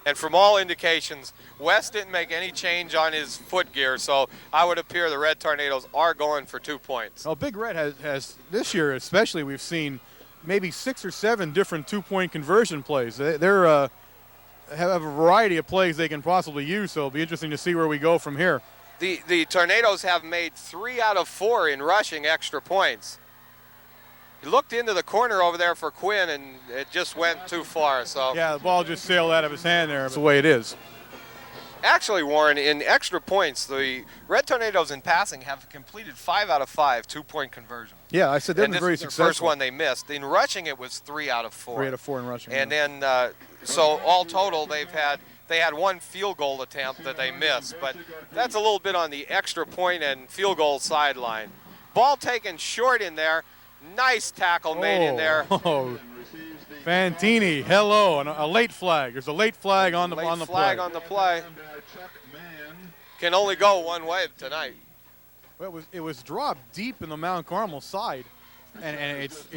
And from all indications, West didn't make any change on his foot gear, so I would appear the Red Tornadoes are going for 2 points. Well, Big Red has this year especially, we've seen maybe 6 or 7 different 2-point conversion plays. They're have a variety of plays they can possibly use, so it'll be interesting to see where we go from here. The Tornadoes have made 3 out of 4 in rushing extra points. He looked into the corner over there for Quinn, and it just went too far. So yeah, the ball just sailed out of his hand there. That's the way it is. Actually, Warren, in extra points, the Red Tornadoes in passing have completed 5 out of 5 2-point conversions. Yeah, I said they've been very successful. The first one they missed. In rushing, it was 3 out of 4. 3 out of 4 in rushing. And then, so all total, they had 1 field goal attempt that they missed, but that's a little bit on the extra point and field goal sideline. Ball taken short in there. Nice tackle made in there. Oh, Fantini, hello, and a late flag. There's a late flag on the play. Flag on the play. Can only go one way tonight. Well, it was dropped deep in the Mount Carmel side, and it's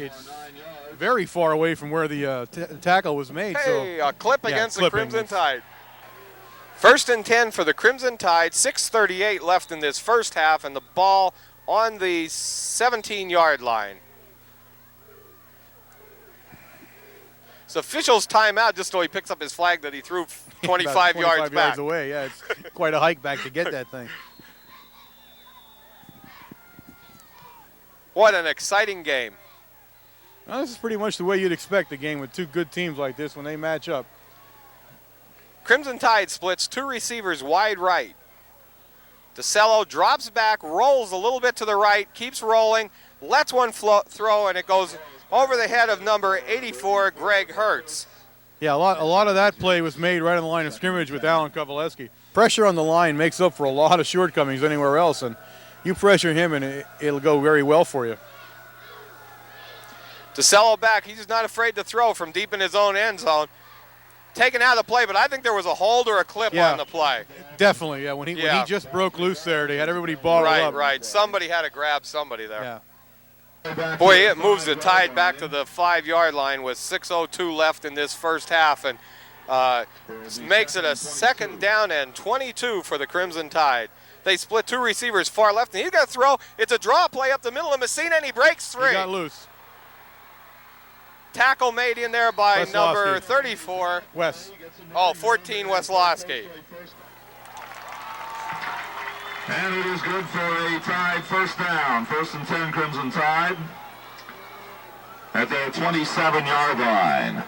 very far away from where the tackle was made. Hey, so, a clip against the Crimson Tide. 1st and 10 for the Crimson Tide. 6:38 left in this first half, and the ball on the 17-yard line. It's the official's timeout just so he picks up his flag that he threw 25 yards back. Yards away, yeah. It's quite a hike back to get that thing. What an exciting game. Well, this is pretty much the way you'd expect a game with 2 good teams like this when they match up. Crimson Tide splits 2 receivers wide right. DeCello drops back, rolls a little bit to the right, keeps rolling, lets one throw, and it goes over the head of number 84, Greg Hertz. Yeah, a lot of that play was made right on the line of scrimmage with Alan Kovaleski. Pressure on the line makes up for a lot of shortcomings anywhere else, and you pressure him and it'll go very well for you. DeCello back, he's not afraid to throw from deep in his own end zone. Taken out of the play, but I think there was a hold or a clip on the play. Definitely, yeah. When he just broke loose there, they had everybody balled up. Right. Somebody had to grab somebody there. Yeah. Boy, it moves the Tide back to the 5-yard line with 6:02 left in this first half, and makes it a 2nd down and 22 for the Crimson Tide. They split 2 receivers far left, and he's got to throw. It's a draw play up the middle of Messina, and he breaks 3. He got loose. Tackle made in there by Wesloski. number 34. 14, Wesloski. And it is good for a Tide first down. 1st and 10 Crimson Tide at their 27-yard line.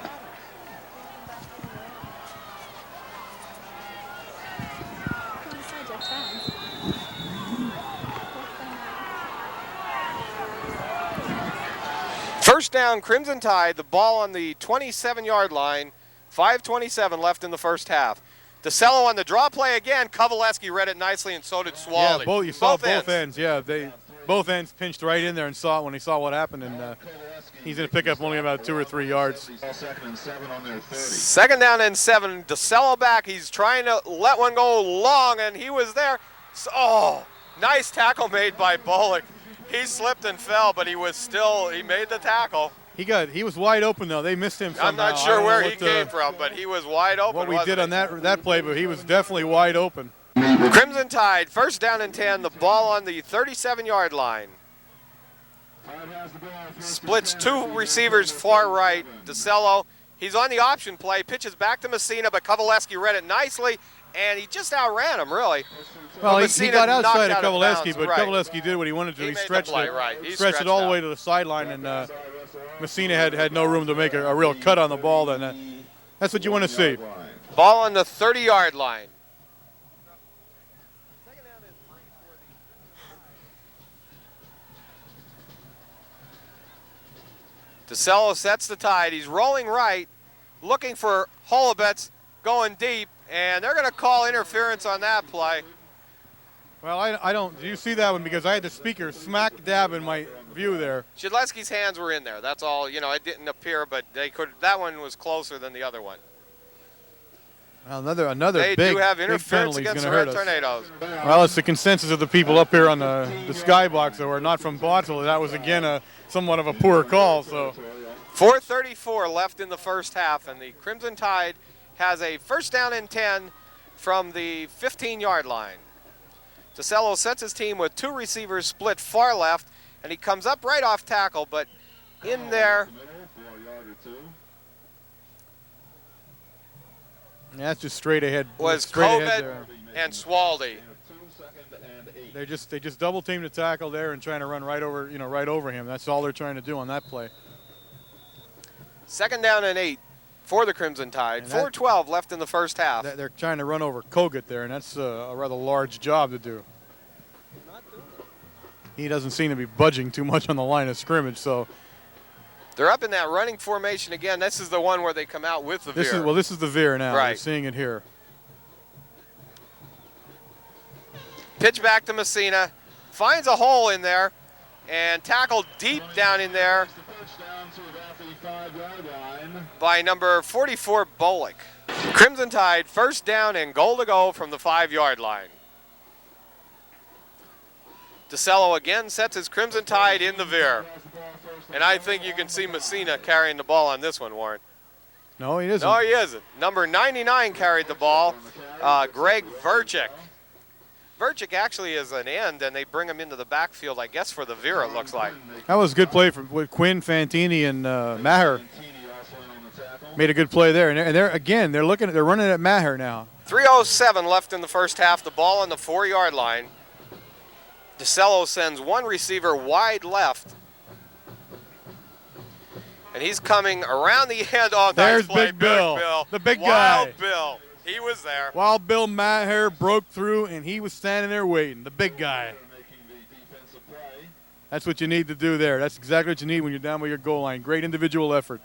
First down, Crimson Tide. The ball on the 27-yard line. 5:27 left in the first half. DeCello on the draw play again. Kovaleski read it nicely, and so did Swally. Yeah, you saw both ends. Yeah, both ends pinched right in there and saw it when he saw what happened, and he's going to pick up only about 2 or 3 yards. 2nd down and 7. DeCello back. He's trying to let one go long, and he was there. Nice tackle made by Bullock. He slipped and fell, but he made the tackle. He was wide open though. They missed him somehow. I'm not sure where he came from, but he was wide open. What we did on that play, but he was definitely wide open. Crimson Tide, 1st down and 10. The ball on the 37-yard line. Splits 2 receivers far right. DeCello, he's on the option play, pitches back to Messina, but Kovaleski read it nicely and he just outran him, really. Well, But he Messina got outside knocked of out Kowaleski, bounds, but right. Kowaleski did what he wanted to. He He made the stretched play, it, right. He stretched it stretched all the out. way to the sideline, and Messina had no room to make a real cut on the ball. Then that's what you want to see. Ball on the 30-yard line. DeCello sets the tide. He's rolling right, looking for Holobets going deep, and they're going to call interference on that play. Well, I don't. Do you see that one? Because I had the speaker smack dab in my view there. Shedleski's hands were in there. That's all. You know, it didn't appear, but they could. That one was closer than the other one. Well, another They big, do have big interference penalty is against the going Red to hurt us. Tornadoes. Well, it's the consensus of the people up here on the skybox that were not from Pottsville. That was again somewhat of a poor call. So 4:34 left in the first half, and the Crimson Tide has a first down and 10 from the 15-yard line. DeCello sets his team with two receivers split far left, and he comes up right off tackle, but in there. yeah, that's just straight ahead. Was straight ahead Covet there. and Swaldy. They just double team the tackle there and trying to run right over him. That's all they're trying to do on that play. Second down and 8 for the Crimson Tide. 4:12 left in the first half. They're trying to run over Kogut there, and that's a rather large job to do. He doesn't seem to be budging too much on the line of scrimmage, so. They're up in that running formation again. This is the one where they come out with the veer. This is the veer now. Right. You're seeing it here. Pitch back to Messina. Finds a hole in there and tackled deep down in there by number 44, Bolick. Crimson Tide, first down and goal to go from the 5-yard line. DeCello again sets his Crimson Tide in the veer. And I think you can see Messina carrying the ball on this one, Warren. No, he isn't. No, he isn't. Number 99 carried the ball, Greg Verchik. Verchik actually is an end, and they bring him into the backfield, I guess, for the veer, it looks like. That was a good play with Quinn, Fantini, and Maher. Made a good play there, and they're running at Maher now. 3:07 left in the first half. The ball on the 4-yard line. DeCello sends one receiver wide left, and he's coming around the end. Oh, there's nice play. Big Bill, the big guy. Wild Bill, he was there. Wild Bill Maher broke through, and he was standing there waiting. The big guy. That's what you need to do there. That's exactly what you need when you're down by your goal line. Great individual effort.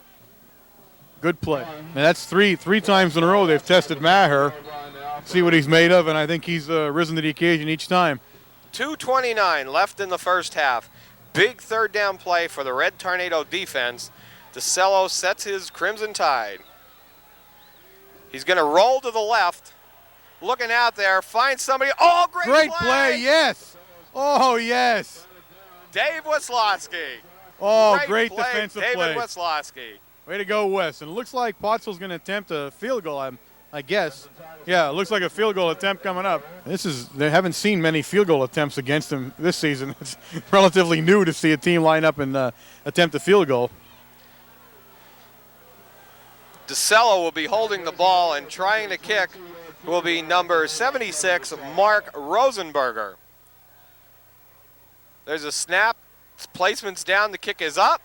Good play. And that's three times in a row they've tested Maher. See what he's made of, and I think he's risen to the occasion each time. 2:29 left in the first half. Big third down play for the Red Tornado defense. DeCello sets his Crimson Tide. He's going to roll to the left. Looking out there, finds somebody. Oh, great play, yes. Oh, yes. Dave Weslowski. Oh, great defensive David play. Weslowski. Way to go, Wes. And it looks like Pottsville's going to attempt a field goal, I guess. Yeah, it looks like a field goal attempt coming up. They haven't seen many field goal attempts against them this season. It's relatively new to see a team line up and attempt a field goal. DeCello will be holding the ball, and trying to kick will be number 76, Mark Rosenberger. There's a snap. Placement's down. The kick is up.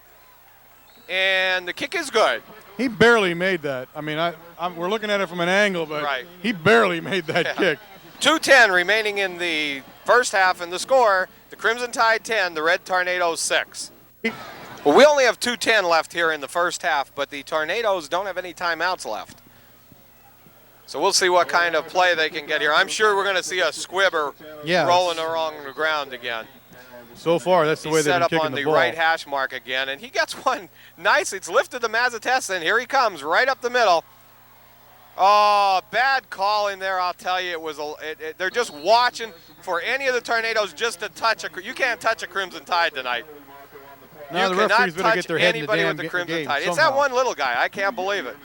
And the kick is good. He barely made that. I mean, we're looking at it from an angle, but he barely made that kick. 2:10 remaining in the first half, and the score, the Crimson Tide 10, the Red Tornadoes 6. Well, we only have 2:10 left here in the first half, but the Tornadoes don't have any timeouts left. So we'll see what kind of play they can get here. I'm sure we're going to see a squibber rolling along the ground again. So far, that's the way they've been kicking the ball. Set up on the right hash mark again, and he gets one nice. It's lifted to Mazatessa, and here he comes right up the middle. Oh, bad call in there, I'll tell you. They're just watching for any of the Tornadoes just to touch you can't touch a Crimson Tide tonight. Now you the referees cannot better touch get their head in the anybody damn with the Crimson game Tide. somehow. It's that one little guy. I can't believe it.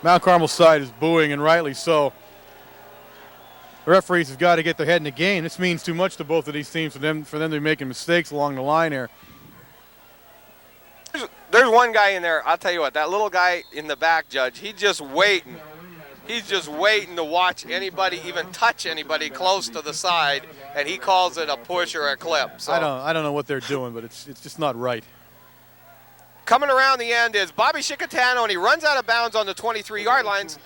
Mount Carmel's side is booing, and rightly so. The referees have got to get their head in the game. This means too much to both of these teams for them to be making mistakes along the line here. There's one guy in there, I'll tell you what, that little guy in the back, Judge, he's just waiting. He's just waiting to watch anybody even touch anybody close to the side, and he calls it a push or a clip. So I don't know what they're doing, but it's just not right. coming around the end is Bobby Chicatano, and he runs out of bounds on the 23-yard lines,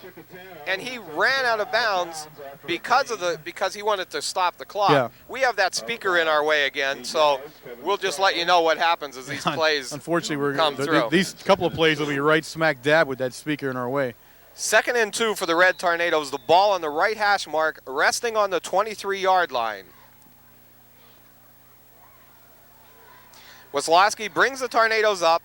and he ran out of bounds because he wanted to stop the clock. Yeah. We have that speaker in our way again, so we'll just let you know what happens as these plays Unfortunately, come through. These couple of plays will be right smack dab with that speaker in our way. 2nd and 2 for the Red Tornadoes. The ball on the right hash mark, resting on the 23-yard line. Wisłowski brings the Tornadoes up.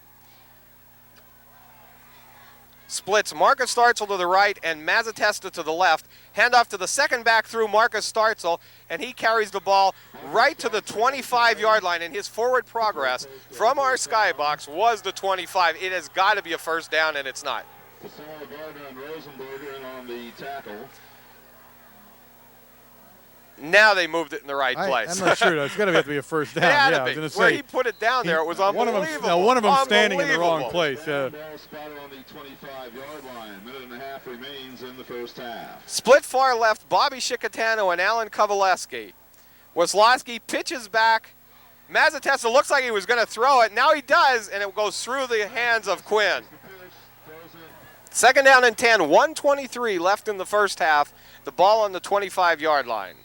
Splits Marcus Startzel to the right and Mazatesta to the left. Handoff to the second back through Marcus Startzel, and he carries the ball right to the 25-yard line. And his forward progress from our skybox was the 25. It has got to be a first down, and it's not. Now they moved it in the right place. I'm not sure. It's got to have to be a first down. It had Yeah, to I was be. going to say. Where he put it down there, it was unbelievable. One of them standing in the wrong place. Yeah. Spotted on the 25-yard line. Minute and a half remains in the first half. Split far left, Bobby Chicatano and Alan Kovaleski. Wisłowski pitches back. Mazatesta looks like he was going to throw it. Now he does, and it goes through the hands of Quinn. 2nd down and 10, 1:23 left in the first half. The ball on the 25-yard line.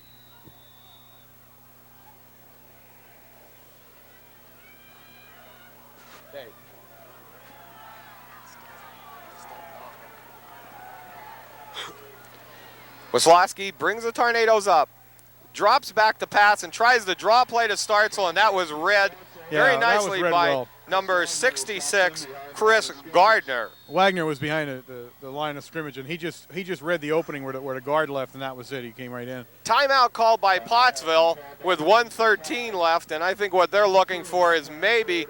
Wisłowski brings the Tornadoes up, drops back to pass, and tries the draw play to Startzel, and that was read very nicely by number 66, Chris Gardner. Wagner was behind the line of scrimmage, and he just read the opening where the guard left, and that was it. He came right in. Timeout called by Pottsville with 1:13 left, and I think what they're looking for is maybe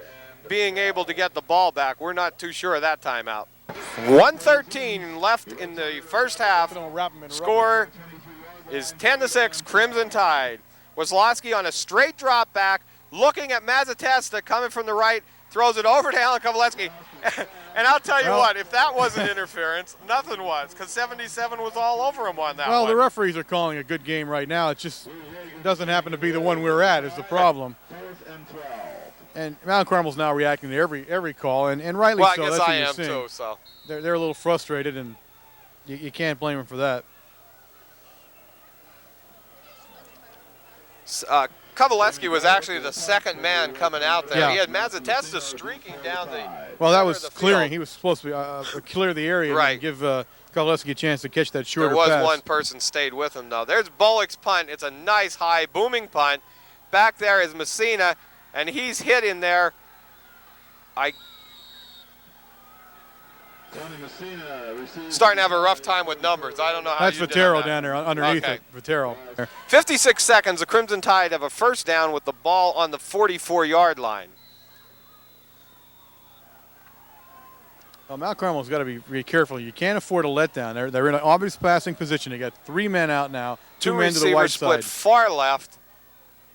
being able to get the ball back. We're not too sure of that timeout. 1:13 left in the first half. Score is 10-6, Crimson Tide. Wisłowski on a straight drop back, looking at Mazatesta coming from the right, throws it over to Alan Kovaleski. And I'll tell you what, if that wasn't interference, nothing was, because 77 was all over him on that one. Well, the referees are calling a good game right now. It just doesn't happen to be the one we're at is the problem. And Mount Carmel's now reacting to every call, and rightly so. Well, I guess That's I am what you're too. So they're a little frustrated, and you can't blame them for that. Kovaleski was actually the second man coming out there. Yeah. He had Mazatesta streaking down the Well, that was the clearing. field. He was supposed to clear the area Right. and give Kovaleski a chance to catch that shorter There was pass. one person stayed with him, though. There's Bullock's punt. It's a nice, high, booming punt. Back there is Messina, and he's hit in there. Starting to have a rough time with numbers. I don't know how That's you did Vitero that. down there underneath Okay. it. Vitero. 56 seconds. The Crimson Tide have a first down with the ball on the 44-yard line. Well, Mount Carmel's got to be careful. You can't afford a letdown. They're in an obvious passing position. They got 3 men out now, 2 men to the wide receivers split side. far left.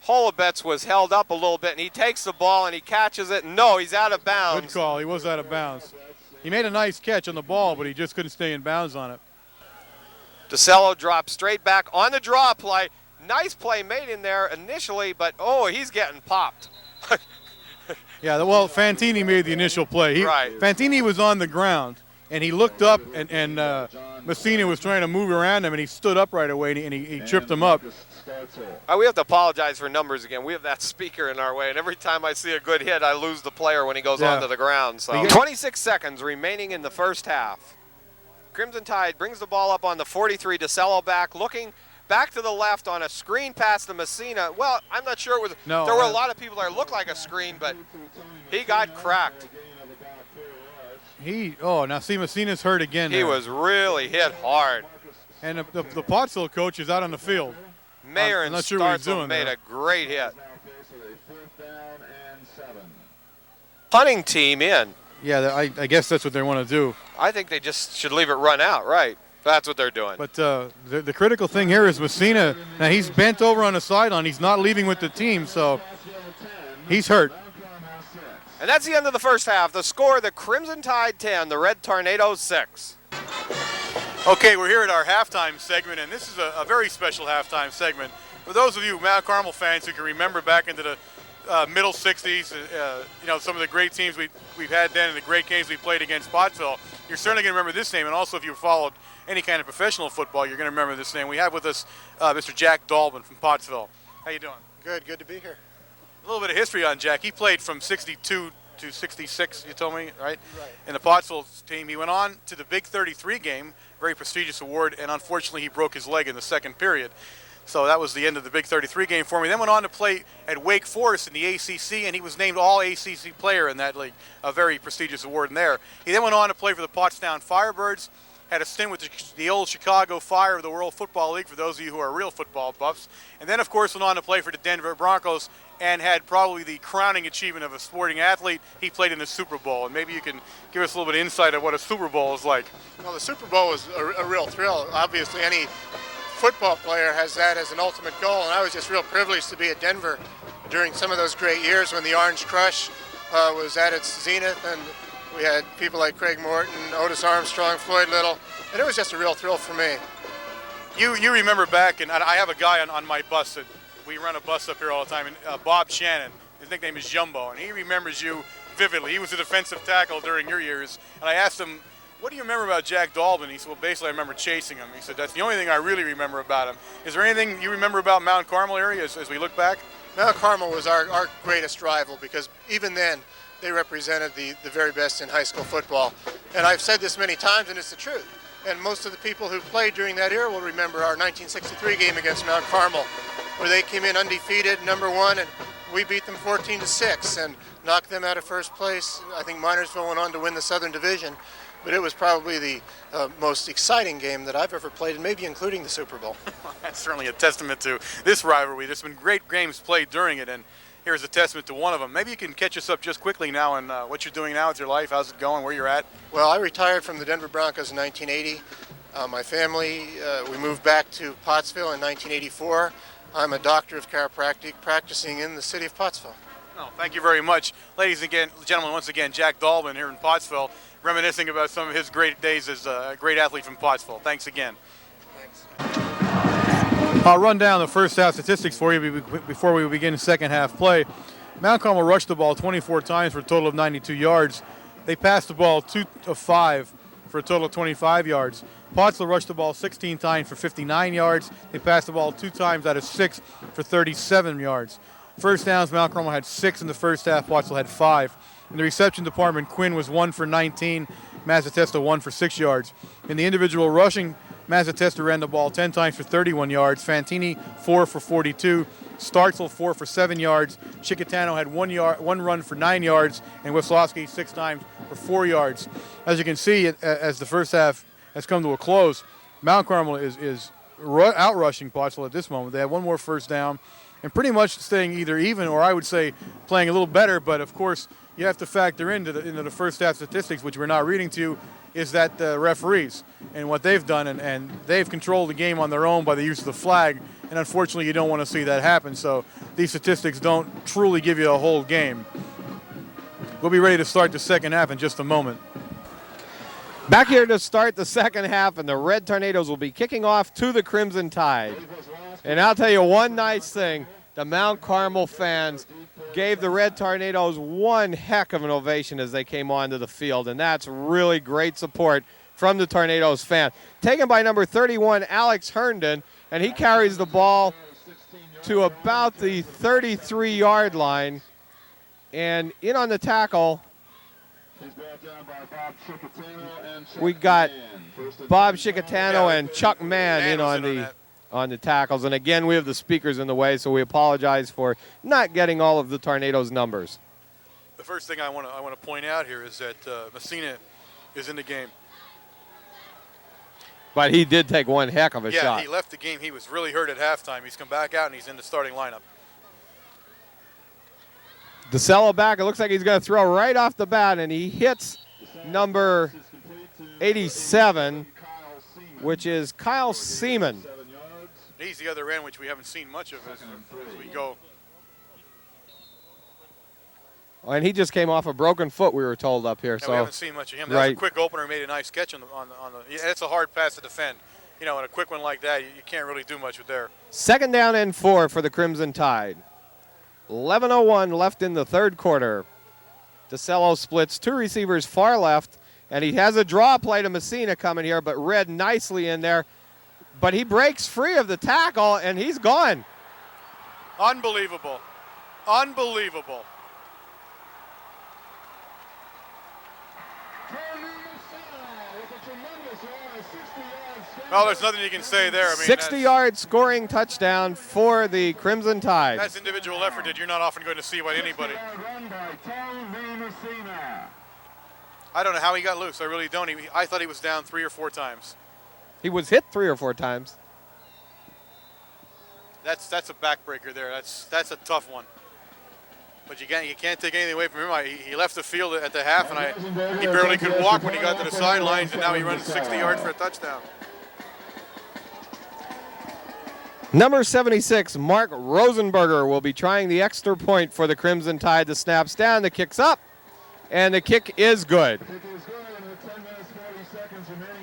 Holobetz was held up a little bit, and he takes the ball and he catches it. No, he's out of bounds. Good call. He was out of bounds. He made a nice catch on the ball, but he just couldn't stay in bounds on it. DeCello drops straight back on the draw play. Nice play made in there initially, but oh, he's getting popped. Yeah, well, Fantini made the initial play. Right. Fantini was on the ground, and he looked up, and Messina was trying to move around him, and he stood up right away, and he tripped him up. We have to apologize for numbers again. We have that speaker in our way, and every time I see a good hit, I lose the player when he goes onto the ground. So 26 seconds remaining in the first half. Crimson Tide brings the ball up on the 43. DeCello back, looking back to the left on a screen pass to Messina. Well, I'm not sure it was. No, there were a lot of people that looked like a screen, but he got cracked. Now see, Messina's hurt again. He was really hit hard. And the Pottsville coach is out on the field. Mayer I'm and not sure what he's Startzel doing made there. a great hit. Punting team in. Yeah, I guess that's what they want to do. I think they just should leave it run out, right? That's what they're doing. But the critical thing here is Messina. Now, he's bent over on the sideline. He's not leaving with the team, so he's hurt. And that's the end of the first half. The score, the Crimson Tide 10, the Red Tornadoes 6. Okay, we're here at our halftime segment, and this is a very special halftime segment. For those of you Mount Carmel fans who can remember back into the middle 60s, you know, some of the great teams we've had then and the great games we played against Pottsville, you're certainly going to remember this name. And also, if you followed any kind of professional football, you're going to remember this name. We have with us Mr. Jack Dalbin from Pottsville. How you doing? Good to be here. A little bit of history on Jack. He played from 62 to 66, you told me, right? Right. In the Pottsville team. He went on to the Big 33 game, very prestigious award, and unfortunately he broke his leg in the second period. So that was the end of the Big 33 game for me. Then went on to play at Wake Forest in the ACC, and he was named All-ACC player in that league, a very prestigious award in there. He then went on to play for the Pottstown Firebirds, had a stint with the old Chicago Fire of the World Football League, for those of you who are real football buffs, and then, of course, went on to play for the Denver Broncos and had probably the crowning achievement of a sporting athlete. He played in the Super Bowl, and maybe you can give us a little bit of insight of what a Super Bowl is like. Well, the Super Bowl was a real thrill. Obviously, any football player has that as an ultimate goal, and I was just real privileged to be at Denver during some of those great years when the Orange Crush was at its zenith, and we had people like Craig Morton, Otis Armstrong, Floyd Little, and it was just a real thrill for me. You remember back, and I have a guy on my bus that we run a bus up here all the time, and Bob Shannon. His nickname is Jumbo, and he remembers you vividly. He was a defensive tackle during your years, and I asked him, what do you remember about Jack Dalbin? He said, well, basically I remember chasing him. He said, that's the only thing I really remember about him. Is there anything you remember about Mount Carmel area as we look back? Mount Carmel was our greatest rival, because even then they represented the very best in high school football. And I've said this many times, and it's the truth. And most of the people who played during that era will remember our 1963 game against Mount Carmel, where they came in undefeated, #1, and we beat them 14-6 and knocked them out of first place. I think Minersville went on to win the Southern Division, but it was probably the most exciting game that I've ever played, and maybe including the Super Bowl. That's certainly a testament to this rivalry. There's been great games played during it, and here's a testament to one of them. Maybe you can catch us up just quickly now on what you're doing now with your life. How's it going? Where you're at? Well, I retired from the Denver Broncos in 1980. My family, we moved back to Pottsville in 1984. I'm a doctor of chiropractic practicing in the city of Pottsville. Oh, thank you very much. Ladies and gentlemen, once again, Jack Dalbin here in Pottsville, reminiscing about some of his great days as a great athlete from Pottsville. Thanks again. Thanks. I'll run down the first half statistics for you before we begin second half play. Mount Carmel rushed the ball 24 times for a total of 92 yards. They passed the ball 2 of 5 for a total of 25 yards. Pottsville rushed the ball 16 times for 59 yards. They passed the ball 2 times out of 6 for 37 yards. First downs, Mount Carmel had 6 in the first half. Pottsville had 5. In the reception department, Quinn was 1 for 19. Mazzatesta 1 for 6 yards. In the individual rushing, Mazzatesta ran the ball 10 times for 31 yards. Fantini 4 for 42. Startzel 4 for 7 yards. Chicatano had 1 run for 9 yards, and Wislowski 6 times for 4 yards. As you can see, as the first half has come to a close, Mount Carmel is out-rushing Pottsville at this moment. They have 1 more first down and pretty much staying either even, or I would say playing a little better. But of course, you have to factor into the first half statistics, which we're not reading to you, is that the referees and what they've done, and they've controlled the game on their own by the use of the flag, and unfortunately you don't want to see that happen. So these statistics don't truly give you a whole game. We'll be ready to start the second half in just a moment. Back here to start the second half, and the Red Tornadoes will be kicking off to the Crimson Tide. And I'll tell you one nice thing, the Mount Carmel fans gave the Red Tornadoes one heck of an ovation as they came onto the field, and that's really great support from the Tornadoes fan. Taken by number 31, Alex Herndon, and he carries the ball to about the 33-yard line, and in on the tackle, we got Bob Chicatano and Chuck Mann in on the tackles. And again, we have the speakers in the way, so we apologize for not getting all of the Tornadoes' numbers. The first thing I want to point out here is that Messina is in the game. But he did take one heck of a shot. Yeah, he left the game. He was really hurt at halftime. He's come back out, and he's in the starting lineup. DeCello back. It looks like he's going to throw right off the bat, and he hits number 87, which is Kyle Seaman. He's the other end, which we haven't seen much of as we go. And he just came off a broken foot, we were told up here. Yeah, so we haven't seen much of him. That was a quick opener. Made a nice catch on the. Yeah, it's a hard pass to defend. You know, and a quick one like that, you can't really do much with there. 2nd down and 4 for the Crimson Tide. 11:01 left in the third quarter. DeCello splits 2 receivers far left, and he has a draw play to Messina coming here, but read nicely in there. But he breaks free of the tackle, and he's gone. Unbelievable. Unbelievable. Well, there's nothing you can say there. I mean, 60-yard scoring touchdown for the Crimson Tide. That's individual effort that you're not often going to see by anybody. I don't know how he got loose. I really don't. I thought he was down 3 or 4 times. He was hit 3 or 4 times. That's a backbreaker there. That's a tough one. But you can't take anything away from him. He left the field at the half, and he barely could walk when he got to the sidelines, and now he runs 60 yards for a touchdown. Number 76, Mark Rosenberger, will be trying the extra point for the Crimson Tide. The snap's down, the kick's up, and the kick is good.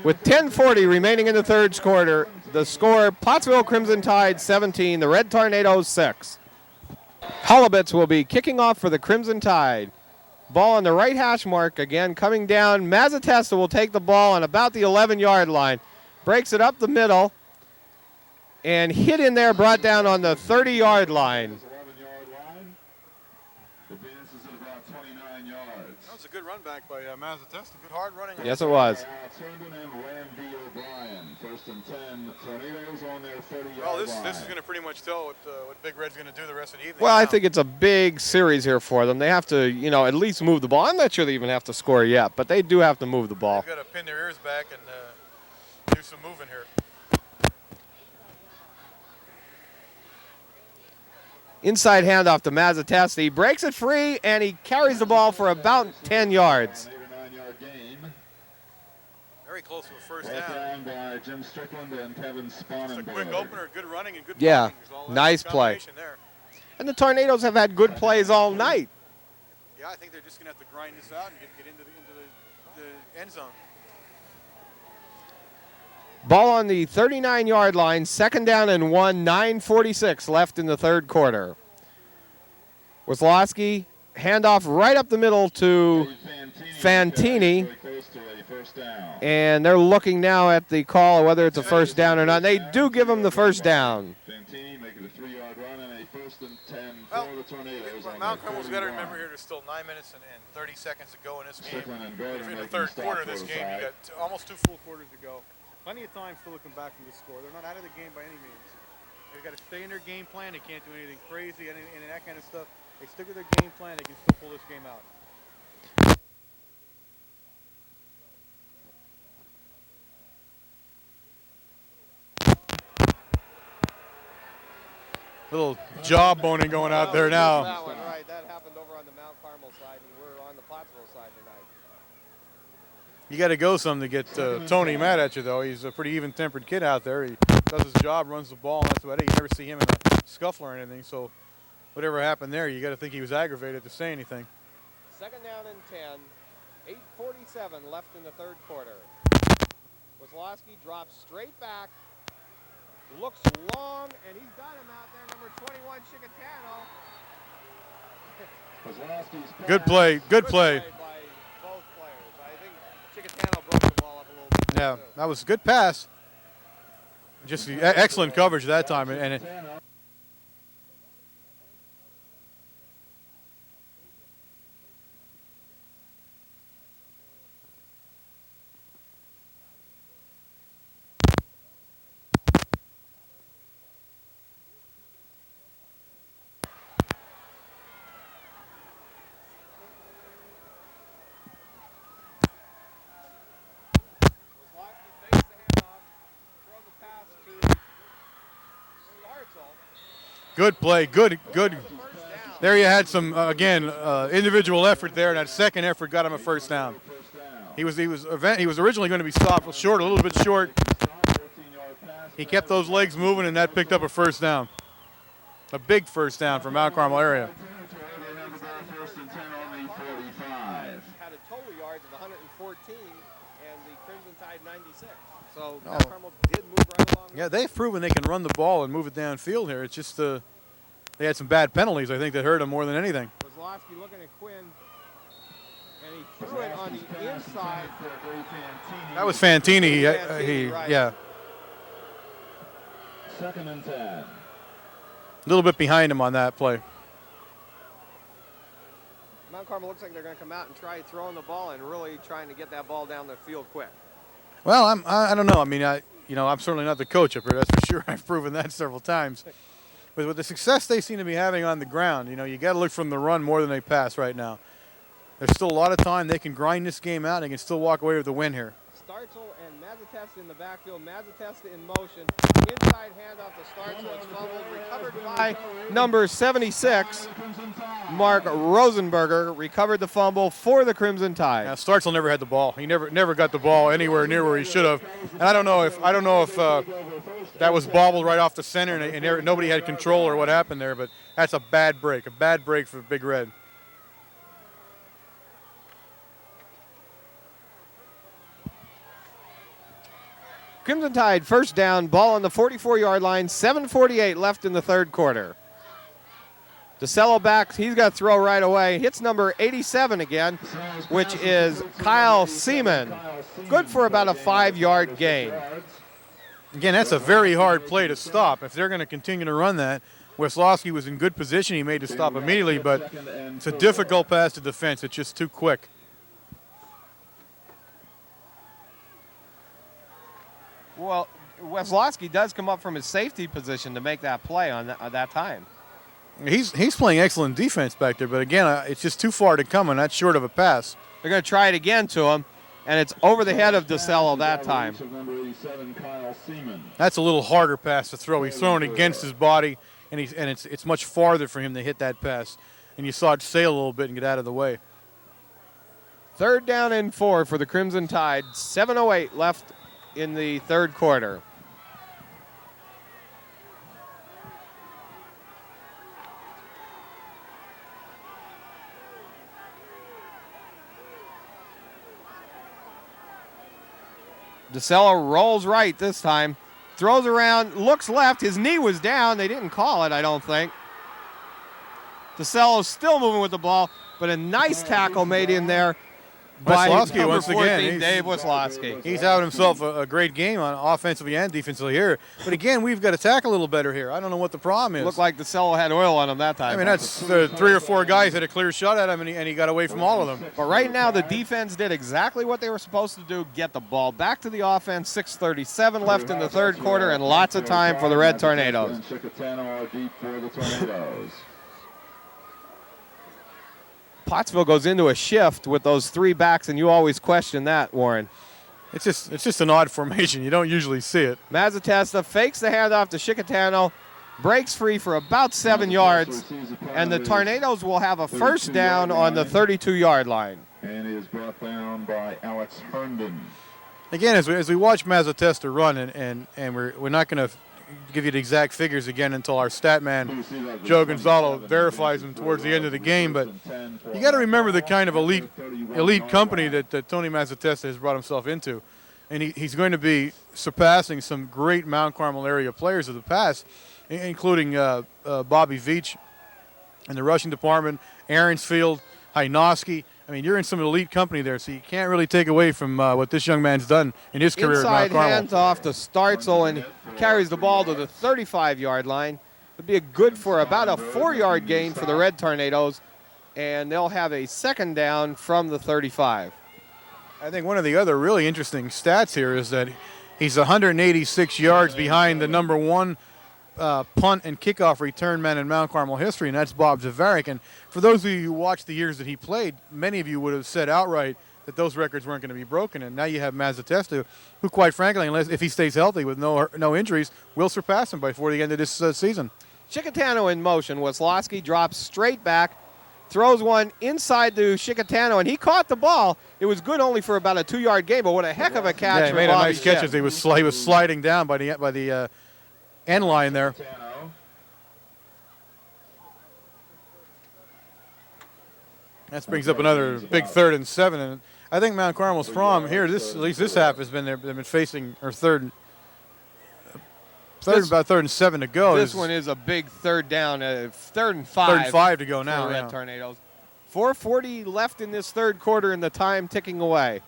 With 10:40 remaining in the third quarter, the score, Pottsville Crimson Tide 17, the Red Tornadoes 6. Holubitz will be kicking off for the Crimson Tide. Ball on the right hash mark, again coming down. Mazzatesta will take the ball on about the 11-yard line. Breaks it up the middle, and hit in there, brought down on the 30-yard line. That was a good run back by Mazzatesta. Good hard running. Yes, it was. Well, this is going to pretty much tell what Big Red's going to do the rest of the evening. Well, I think it's a big series here for them. They have to, at least move the ball. I'm not sure they even have to score yet, but they do have to move the ball. They've got to pin their ears back and do some moving here. Inside handoff to Mazzatesta. He breaks it free, and he carries the ball for about 10 yards. Very close to a first down. By Jim Strickland and Kevin Spahn. Just a quick opener, good running and good blocking. Nice play. There. And the Tornadoes have had good plays all night. Yeah, I think they're just going to have to grind this out and get into the end zone. Ball on the 39-yard line, 2nd down and 1, 9:46 left in the third quarter. Wazlowski, handoff right up the middle to Fantini. And they're looking now at the call, whether it's a first down or not. They do give him the first down. Fantini making a 3-yard run and a 1st and 10 well, for the Tornadoes. Mount Carmel's got to remember here there's still 9 minutes and 30 seconds to go in this game. In the third quarter of this game, you got almost 2 full quarters to go. Plenty of time still looking back from the score. They're not out of the game by any means. They've got to stay in their game plan. They can't do anything crazy, any that kind of stuff. They stick to their game plan. They can still pull this game out. Little jawboning going out there now. That one, right. That happened over on the Mount Carmel side, and we're on the Pottsville side tonight. You got to go some to get Tony mad at you, though. He's a pretty even-tempered kid out there. He does his job, runs the ball, and that's about it. You never see him in a scuffle or anything. So whatever happened there, you got to think he was aggravated to say anything. 2nd down and 10, 8:47 left in the third quarter. Wazlowski drops straight back, looks long, and he's got him out there, number 21, Chicatano. Good play, good play. By both players. I think Chicatano broke the ball up a little bit. Yeah, that was a good pass. Just excellent coverage that time. And good play, good. There you had some, again, individual effort there, and that second effort got him a first down. He was originally going to be stopped a little bit short. He kept those legs moving, and that picked up a first down. A big first down for Mount Carmel area. First and 10 on the 45. Had a total yards of 114, and the Crimson Tide 96. So Oh. Mount Carmel did move right along. Yeah, they've proven they can run the ball and move it downfield here. It's just they had some bad penalties, I think, that hurt them more than anything. Kozlowski looking at Quinn, and he threw it on the inside. That was Fantini. Right. Yeah. Second and 10. A little bit behind him on that play. Mount Carmel looks like they're going to come out and try throwing the ball and really trying to get that ball down the field quick. Well, I don't know. I mean, I'm certainly not the coach up here. That's for sure. I've proven that several times. But with the success they seem to be having on the ground, you got to look from the run more than they pass right now. There's still a lot of time. They can grind this game out. They can still walk away with the win here. Startzel and Mazatesta in the backfield. Mazatesta in motion. Inside handoff to Startzel. It's fumbled. Recovered by number 76, Mark Rosenberger. Recovered the fumble for the Crimson Tide. Now, Startzel never had the ball. He never got the ball anywhere near where he should have. And I don't know if that was bobbled right off the center and nobody had control or what happened there. But that's a bad break for Big Red. Crimson Tide first down, ball on the 44-yard line, 7:48 left in the third quarter. DeCello back, he's got to throw right away. Hits number 87 again, which is Kyle Seaman. Good for about a 5-yard gain. Again, that's a very hard play to stop. If they're going to continue to run that, Weslowski was in good position. He made the stop immediately, but it's a difficult pass to defense. It's just too quick. Well, Weslowski does come up from his safety position to make that play on that time. He's playing excellent defense back there, but again, it's just too far to come, and that's short of a pass. They're going to try it again to him, and it's over the head of DeCello that time. That's a little harder pass to throw. He's throwing against his body, and it's much farther for him to hit that pass. And you saw it sail a little bit and get out of the way. Third down and 4 for the Crimson Tide. 7:08 left in the third quarter. DeCello rolls right this time. Throws around, looks left. His knee was down. They didn't call it, I don't think. DeCello's still moving with the ball, but a nice tackle made in there by Weslowski number once 14, again. Dave Weslowski. He's having himself a great game on offensively and defensively here. But again, we've got to tackle a little better here. I don't know what the problem is. Looked like DeCello had oil on him that time. I mean, that's 3 or 4 guys had a clear shot at him, and he got away from all of them. But right now, the defense did exactly what they were supposed to do, get the ball back to the offense. 6:37 left in the third quarter, and lots of time for the Red Tornadoes. Pottsville goes into a shift with those 3 backs, and you always question that, Warren. It's just an odd formation. You don't usually see it. Mazatesta fakes the handoff to Chicatano, breaks free for about 7 yards, and the Tornadoes will have a first down on the 32-yard line. And is brought down by Alex Herndon. Again, as we watch Mazatesta run, and we're not going to give you the exact figures again until our stat man, Joe Gonzalo, verifies them towards the end of the game. But you got to remember the kind of elite company that Tony Mazatesta has brought himself into. And he's going to be surpassing some great Mount Carmel area players of the past, including Bobby Veach in the rushing department, Aaronsfield, Hynoski. I mean, you're in some elite company there, so you can't really take away from what this young man's done in his career at Mount Carmel. Inside handoff to Startzel, and carries the ball to the 35-yard line. It'd be a good for about a 4-yard gain for the Red Tornadoes, and they'll have a second down from the 35. I think one of the other really interesting stats here is that he's 186 yards behind the number 1 punt and kickoff return man in Mount Carmel history, and that's Bob Zavaric. And for those of you who watched the years that he played, many of you would have said outright that those records weren't going to be broken. And now you have Mazatesta, who, quite frankly, if he stays healthy with no injuries, will surpass him before the end of this season. Chicatano in motion. Weslowski drops straight back, throws one inside to Chicatano, and he caught the ball. It was good only for about a 2-yard gain, but what a heck of a catch! Yeah, he made Bobby a nice catch Shep. as he was sliding down by the end line there. That brings up another big 3rd and 7. And I think Mount Carmel's problem here, at least this half, has been they've been facing, or about 3rd and 7 to go. This one is a big 3rd down, 3rd and 5. 3rd and 5 to go now. For the Red Tornadoes. 4:40 left in this 3rd quarter, and the time ticking away.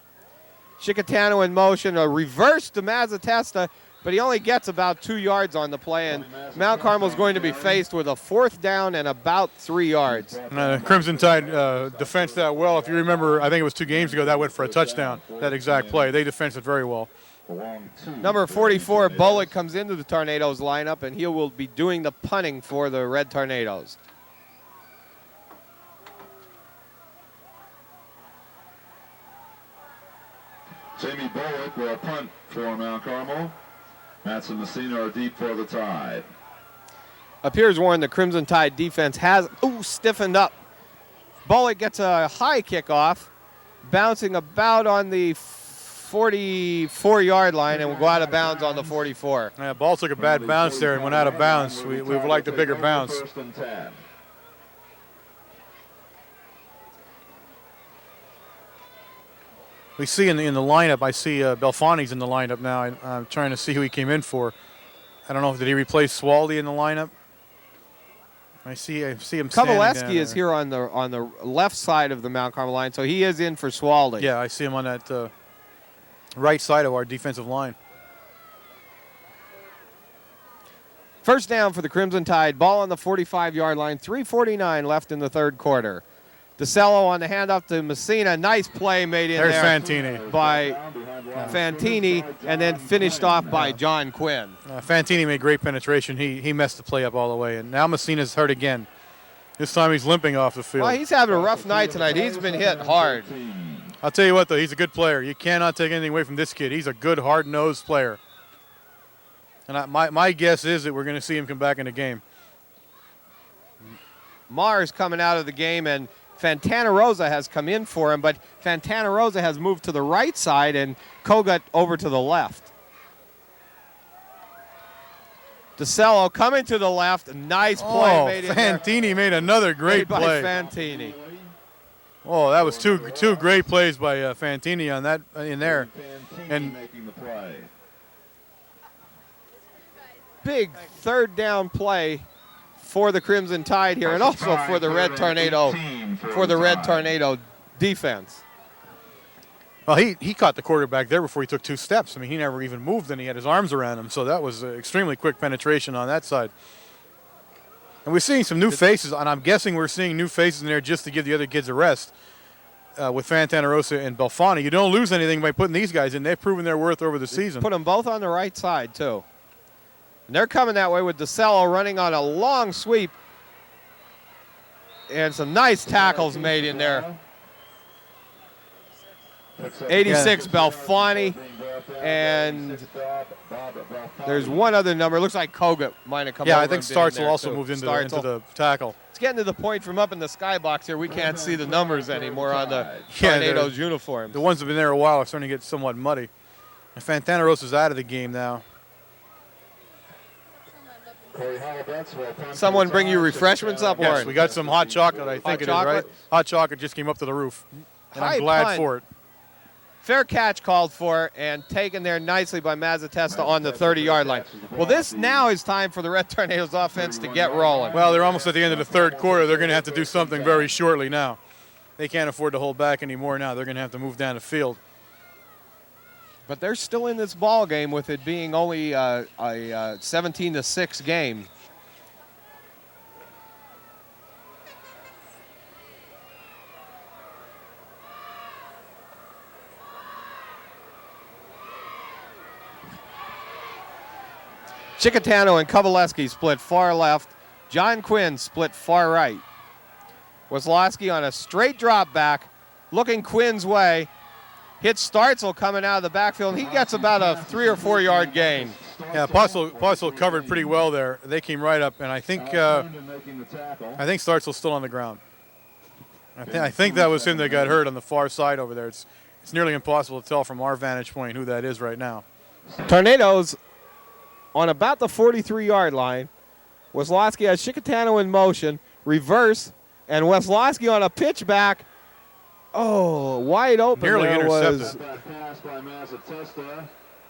Chicatano in motion, a reverse to Mazzatesta, but he only gets about 2 yards on the play, and Mount Carmel's going to be faced with a 4th down and about 3 yards. Crimson Tide defensed that well. If you remember, I think it was 2 games ago, that went for a touchdown, that exact play. They defensed it very well. Number 44, Bullock, comes into the Tornadoes lineup, and he will be doing the punting for the Red Tornadoes. Jamie Bullock will punt for Mount Carmel. Matz and Messina are deep for the Tide. Appears, Warren, the Crimson Tide defense has stiffened up. Bullock gets a high kickoff, bouncing about on the 44-yard line, and will go out of bounds on the 44. Yeah, ball took a bad bounce there and went out of bounds. We would like a bigger bounce. First and 10. We see in the lineup, I see Belfani's in the lineup now. I'm trying to see who he came in for. I don't know if did he replace Swaldy in the lineup. I see him standing Kovaleski is there. here on the left side of the Mount Carmel line, so he is in for Swaldy. Yeah, I see him on that right side of our defensive line. First down for the Crimson Tide. Ball on the 45-yard line. 3:49 left in the 3rd quarter. DeCello on the handoff to Messina. Nice play made in There's there Fantini. by Fantini, and then finished off by John Quinn. Fantini made great penetration. He messed the play up all the way, and now Messina's hurt again. This time he's limping off the field. Well, he's having a rough night tonight. He's been hit hard. I'll tell you what, though, he's a good player. You cannot take anything away from this kid. He's a good, hard-nosed player. And my guess is that we're going to see him come back in the game. Mars coming out of the game, and Fantana Rosa has come in for him, but Fantana Rosa has moved to the right side and Kogut over to the left. DeCello coming to the left. Nice play made in there. Fantini made another great play. By Fantini. Oh, that was two great plays by Fantini on that in there. And making the play. Big 3rd down play for the Crimson Tide here, and also for the Red Tornado, defense. Well, he caught the quarterback there before he took 2 steps. I mean, he never even moved, and he had his arms around him. So that was extremely quick penetration on that side. And we're seeing some new faces, and I'm guessing we're seeing new faces in there just to give the other kids a rest. With Fantana Rosa and Belfani, you don't lose anything by putting these guys in. They've proven their worth over the season. Put them both on the right side, too. And they're coming that way with DeCello running on a long sweep. And some nice tackles made in there. 86 Belfani. And there's one other number. It looks like Kogut might have come over. Yeah, I think Startzel also moved into the tackle. It's getting to the point from up in the skybox here, we can't see the numbers anymore on the Tornadoes uniforms. The ones that have been there a while are starting to get somewhat muddy. And Fantana Rosa's out of the game now. Someone bring you refreshments up, Warren? Yes, we got some hot chocolate, I think it is, right? Hot chocolate just came up to the roof. And I'm glad for it. Fair catch called for and taken there nicely by Mazzatesta on the 30-yard line. Well, this now is time for the Red Tornadoes offense to get rolling. Well, they're almost at the end of the 3rd quarter. They're going to have to do something very shortly now. They can't afford to hold back anymore now. They're going to have to move down the field. But they're still in this ball game with it being only a 17-6 game. Chicatano and Kovaleski split far left. John Quinn split far right. Wesloski on a straight drop back, looking Quinn's way. Hits Startzel coming out of the backfield. He gets about a 3 or 4 yard gain. Yeah, Pottsville covered pretty well there. They came right up, and I think Startzel's still on the ground. I think that was him that got hurt on the far side over there. It's nearly impossible to tell from our vantage point who that is right now. Tornadoes on about the 43-yard line. Wesloski has Chicatano in motion, reverse, and Wesloski on a pitch back Oh, wide open. Nearly there was intercepted.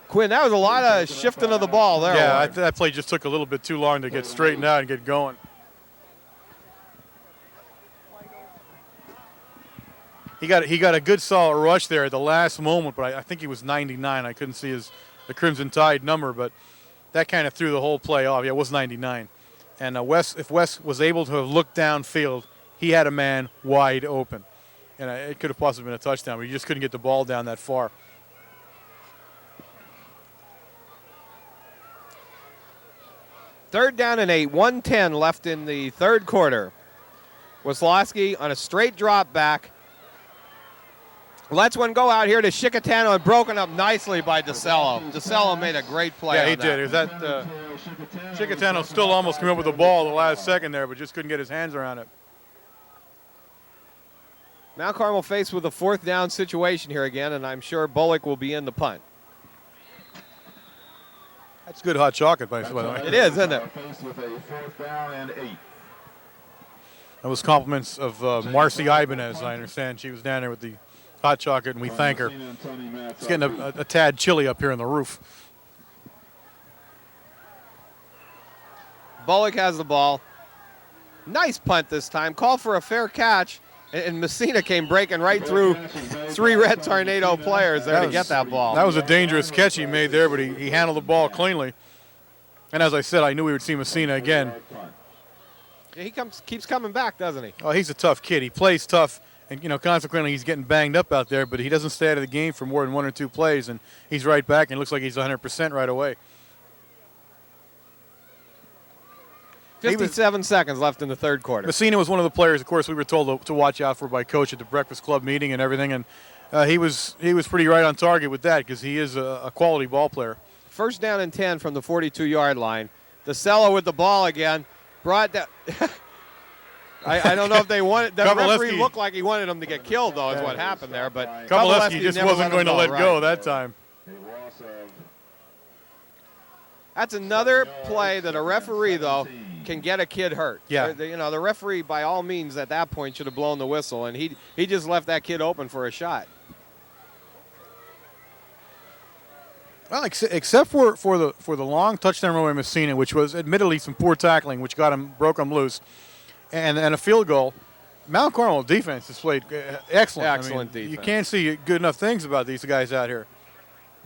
Quinn. That was a lot of shifting of the ball there. Yeah, that play just took a little bit too long to get straightened out and get going. He got a good solid rush there at the last moment, but I think he was 99. I couldn't see the Crimson Tide number, but that kind of threw the whole play off. Yeah, it was 99. And if Wes was able to have looked downfield, he had a man wide open. And it could have possibly been a touchdown, but he just couldn't get the ball down that far. Third down and 8, 1:10 left in the third quarter. Wisłowski on a straight drop back. Lets one go out here to Shikatano and broken up nicely by DeCello. DeCello made a great play. Yeah, he did. It was that Shikatano still almost came up with the ball the last second there, but just couldn't get his hands around it. Mount Carmel faced with a fourth down situation here again, and I'm sure Bullock will be in the punt. That's good hot chocolate, by the way. It is, isn't it? That was compliments of Marcy Ibanez, I understand. She was down there with the hot chocolate, and we thank her. It's getting a tad chilly up here on the roof. Bullock has the ball. Nice punt this time. Call for a fair catch, and Messina came breaking right through 3 Red Tornado players there to get that ball. That was a dangerous catch he made there, but he handled the ball cleanly. And as I said, I knew we would see Messina again. Yeah, he keeps coming back, doesn't he? Oh, he's a tough kid. He plays tough, and consequently he's getting banged up out there, but he doesn't stay out of the game for more than 1 or 2 plays, and he's right back, and it looks like he's 100% right away. 57 seconds left in the third quarter. Messina was one of the players, of course, we were told to watch out for by Coach at the Breakfast Club meeting and everything, and he was pretty right on target with that because he is a quality ball player. First down and 10 from the 42-yard line. DeCello with the ball again. Brought down. I don't know if they wanted. The referee looked like he wanted him to get killed, though, is what happened there. But Kowaleski just wasn't going to let go that time. That's another play that a referee, though, can get a kid hurt. Yeah. The referee, by all means, at that point should have blown the whistle, and he just left that kid open for a shot. Well, except for the long touchdown run by Messina, which was admittedly some poor tackling, which broke him loose, and a field goal. Mount Carmel defense displayed excellent. Excellent defense. You can't see good enough things about these guys out here.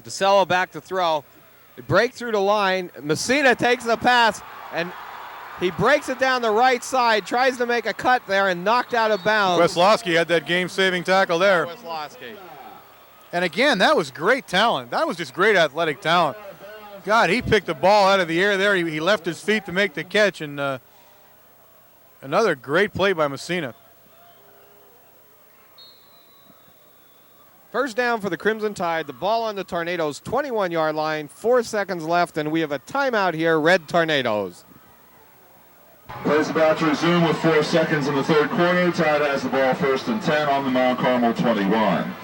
DeCello back to throw. They break through the line. Messina takes the pass, and he breaks it down the right side, tries to make a cut there, and knocked out of bounds. Wisłowski had that game-saving tackle there. Wisłowski. And again, that was great talent. That was just great athletic talent. God, he picked the ball out of the air there. He left his feet to make the catch, and another great play by Messina. First down for the Crimson Tide. The ball on the Tornadoes' 21-yard line. 4 seconds left, and we have a timeout here. Red Tornadoes. Play's about to resume with 4 seconds in the third quarter. Tide has the ball 1st and 10 on the Mount Carmel 21.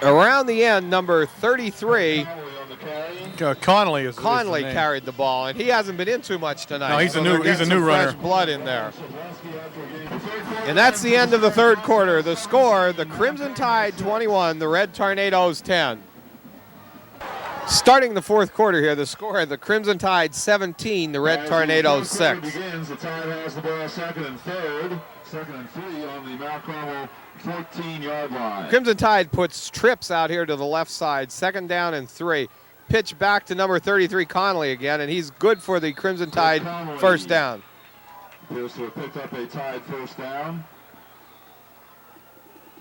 Around the end, number 33. Connolly carried the ball, and he hasn't been in too much tonight. No, he's a new runner. Fresh blood in there. And that's the end of the third quarter. The score, the Crimson Tide 21, the Red Tornadoes 10. Starting the fourth quarter here, the score, the Crimson Tide 17, the Red Tornadoes 6. Begins, the Tide has the ball 2nd and 3rd. 2nd and 3 on the Mount Carmel 14-yard line. Crimson Tide puts trips out here to the left side. 2nd down and 3. Pitch back to number 33, Connolly again, and he's good for the Crimson Tide first down. Appears to have picked up a Tide first down.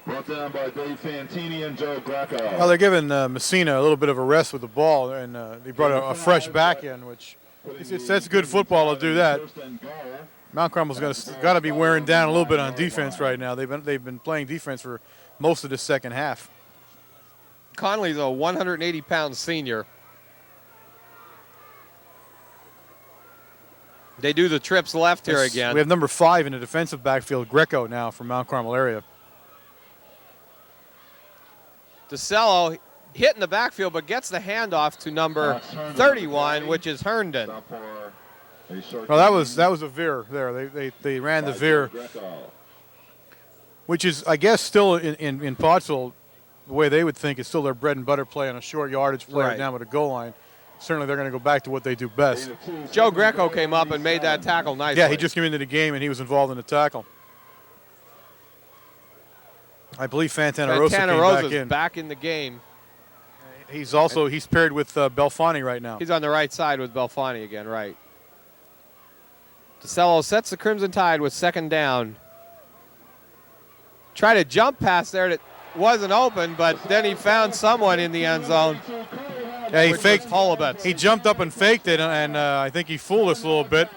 Brought down by Dave Fantini and Joe Greco. Well, they're giving Messina a little bit of a rest with the ball, and they brought a fresh back in, which that's good football to do that. Mount Carmel's got to be wearing down a little bit on defense right now. They've been playing defense for most of the second half. Connolly's a 180-pound senior. They do the trips left here again. We have number 5 in the defensive backfield, Greco now from Mount Carmel area. DeCello hit in the backfield, but gets the handoff to number 31, which is Herndon. Well, that was a veer there. They ran the veer. which is, I guess, still in Pottsville, the way they would think is still their bread and butter play on a short yardage play Right. down at the goal line. Certainly they're going to go back to what they do best. Joe Greco came up and made that tackle nicely. Yeah, he just came into the game and he was involved in the tackle. I believe Fantana Rosa came back in. back in the game. He's paired with Belfani right now. He's on the right side with Belfani again, right. DeCello sets the Crimson Tide with second down. Tried to jump pass there that wasn't open, but then he found someone in the end zone. Yeah, he faked. Holubets. He jumped up and faked it, and I think he fooled us a little bit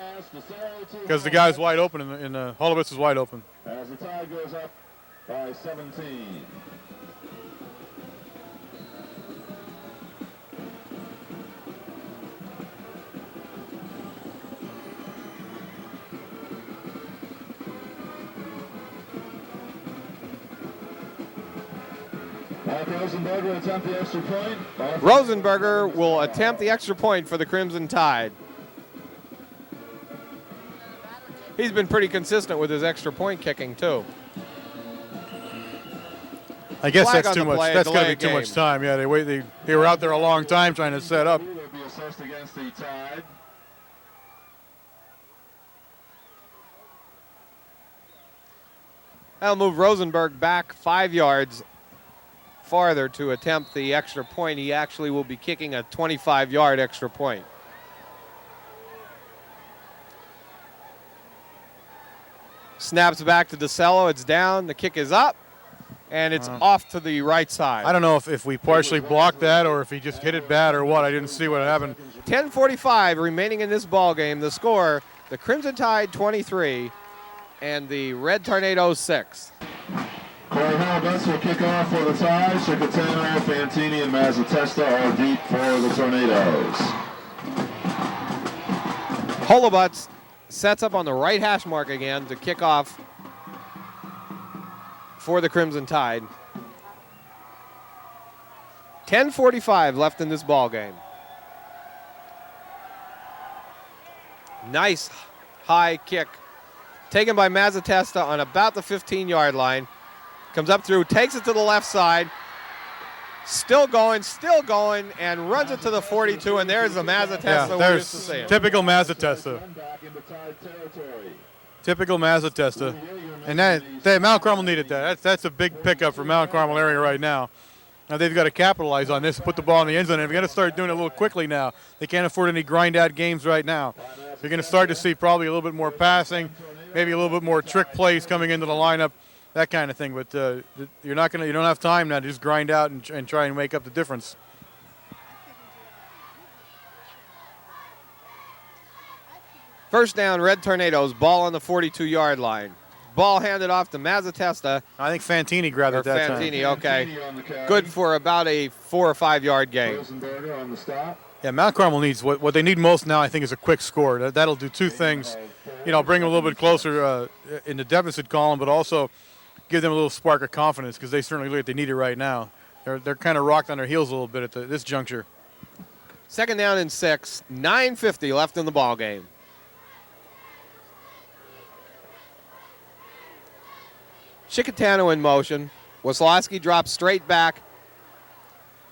because the guy's wide open, and Holubets is wide open. As the Tide goes up by 17. Rosenberger will attempt the extra point. Rosenberger will attempt the extra point for the Crimson Tide. He's been pretty consistent with his extra point kicking, too. I guess Flag that's on too the much. play, That's got to delay be too game. much time. Yeah, they were out there a long time trying to set up. Will be assessed against the Tide. That'll move Rosenberg back 5 yards farther to attempt the extra point. He actually will be kicking a 25-yard extra point. Snaps back to DeCello. It's down. The kick is up, and it's off to the right side. I don't know if we partially blocked that or if he just hit it bad or what. I didn't see what happened. 10:45 remaining in this ball game. The score: the Crimson Tide 23 and the Red Tornadoes 6. Corey Holubets will kick off for the Tide. Chicatano, Fantini, and Mazzatesta are deep for the Tornadoes. Holubets sets up on the right hash mark again to kick off for the Crimson Tide. 10:45 left in this ball game. Nice high kick taken by Mazzatesta on about the 15-yard line. Comes up through, takes it to the left side. Still going, and runs it to the 42, and there's the Mazzatesta we're used to seeing. Typical Mazzatesta. Typical Mazzatesta. And that Mount Carmel needed that. That's a big pickup for Mount Carmel area right now. Now they've got to capitalize on this, put the ball in the end zone, and they've got to start doing it a little quickly now. They can't afford any grind-out games right now. You're going to start to see probably a little bit more passing, maybe a little bit more trick plays coming into the lineup, that kind of thing. But you don't have time now to just grind out and try and make up the difference. First down, Red Tornadoes, ball on the 42-yard line. Ball handed off to Mazzatesta. I think Fantini grabbed it that time. Fantini, okay. Good for about a 4 or 5 yard gain. Rosenberger on the stop. Yeah, Mount Carmel needs what they need most now. I think is a quick score. That'll do two things. Bring them a little bit closer in the deficit column, but also give them a little spark of confidence because they certainly look like they need it right now. They're kind of rocked on their heels a little bit at this juncture. Second down and 6, 9:50 left in the ball game. Chicatano in motion. Waslowski drops straight back.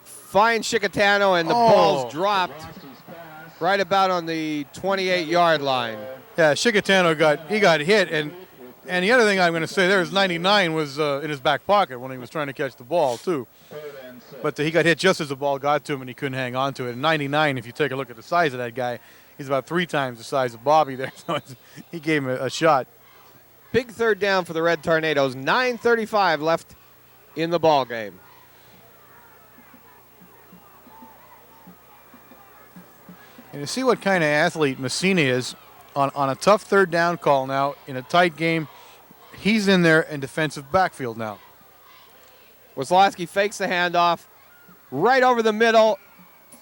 Finds Chicatano, and the ball's dropped right about on the 28-yard line. Yeah, Chicatano got hit, and the other thing I'm going to say there is 99 was in his back pocket when he was trying to catch the ball too. But he got hit just as the ball got to him, and he couldn't hang on to it. And 99, if you take a look at the size of that guy, he's about 3 times the size of Bobby there. So he gave him a shot. Big third down for the Red Tornadoes. 9:35 left in the ball game. And you see what kind of athlete Messina is on a tough third down call now in a tight game. He's in there in defensive backfield now. Waslowski fakes the handoff right over the middle.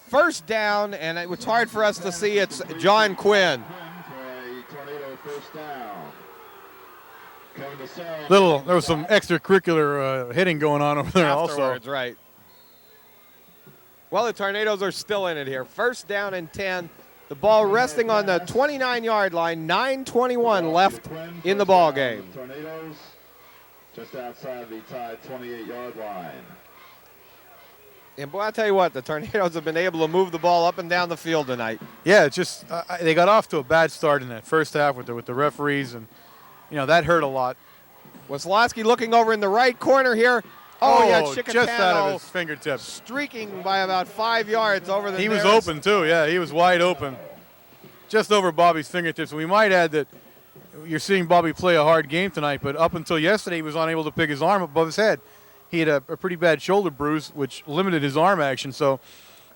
First down, and it was hard for us to see. It's John Quinn. There was some extracurricular hitting going on over there Afterwards, also. Right. Well, the Tornadoes are still in it here. First down and 10. The ball resting on the 29-yard line. 9:21 left in the ball game. just outside the Tide 28-yard line. And boy, I tell you what, the Tornadoes have been able to move the ball up and down the field tonight. Yeah, it's just they got off to a bad start in that first half with the referees, and that hurt a lot. Wasilowski looking over in the right corner here. Oh, yeah, Chicatano just out of his fingertips. Streaking by about 5 yards over the He was nearest. open, too. Yeah, he was wide open. Just over Bobby's fingertips. And we might add that you're seeing Bobby play a hard game tonight, but up until yesterday, he was unable to pick his arm above his head. He had a pretty bad shoulder bruise, which limited his arm action. So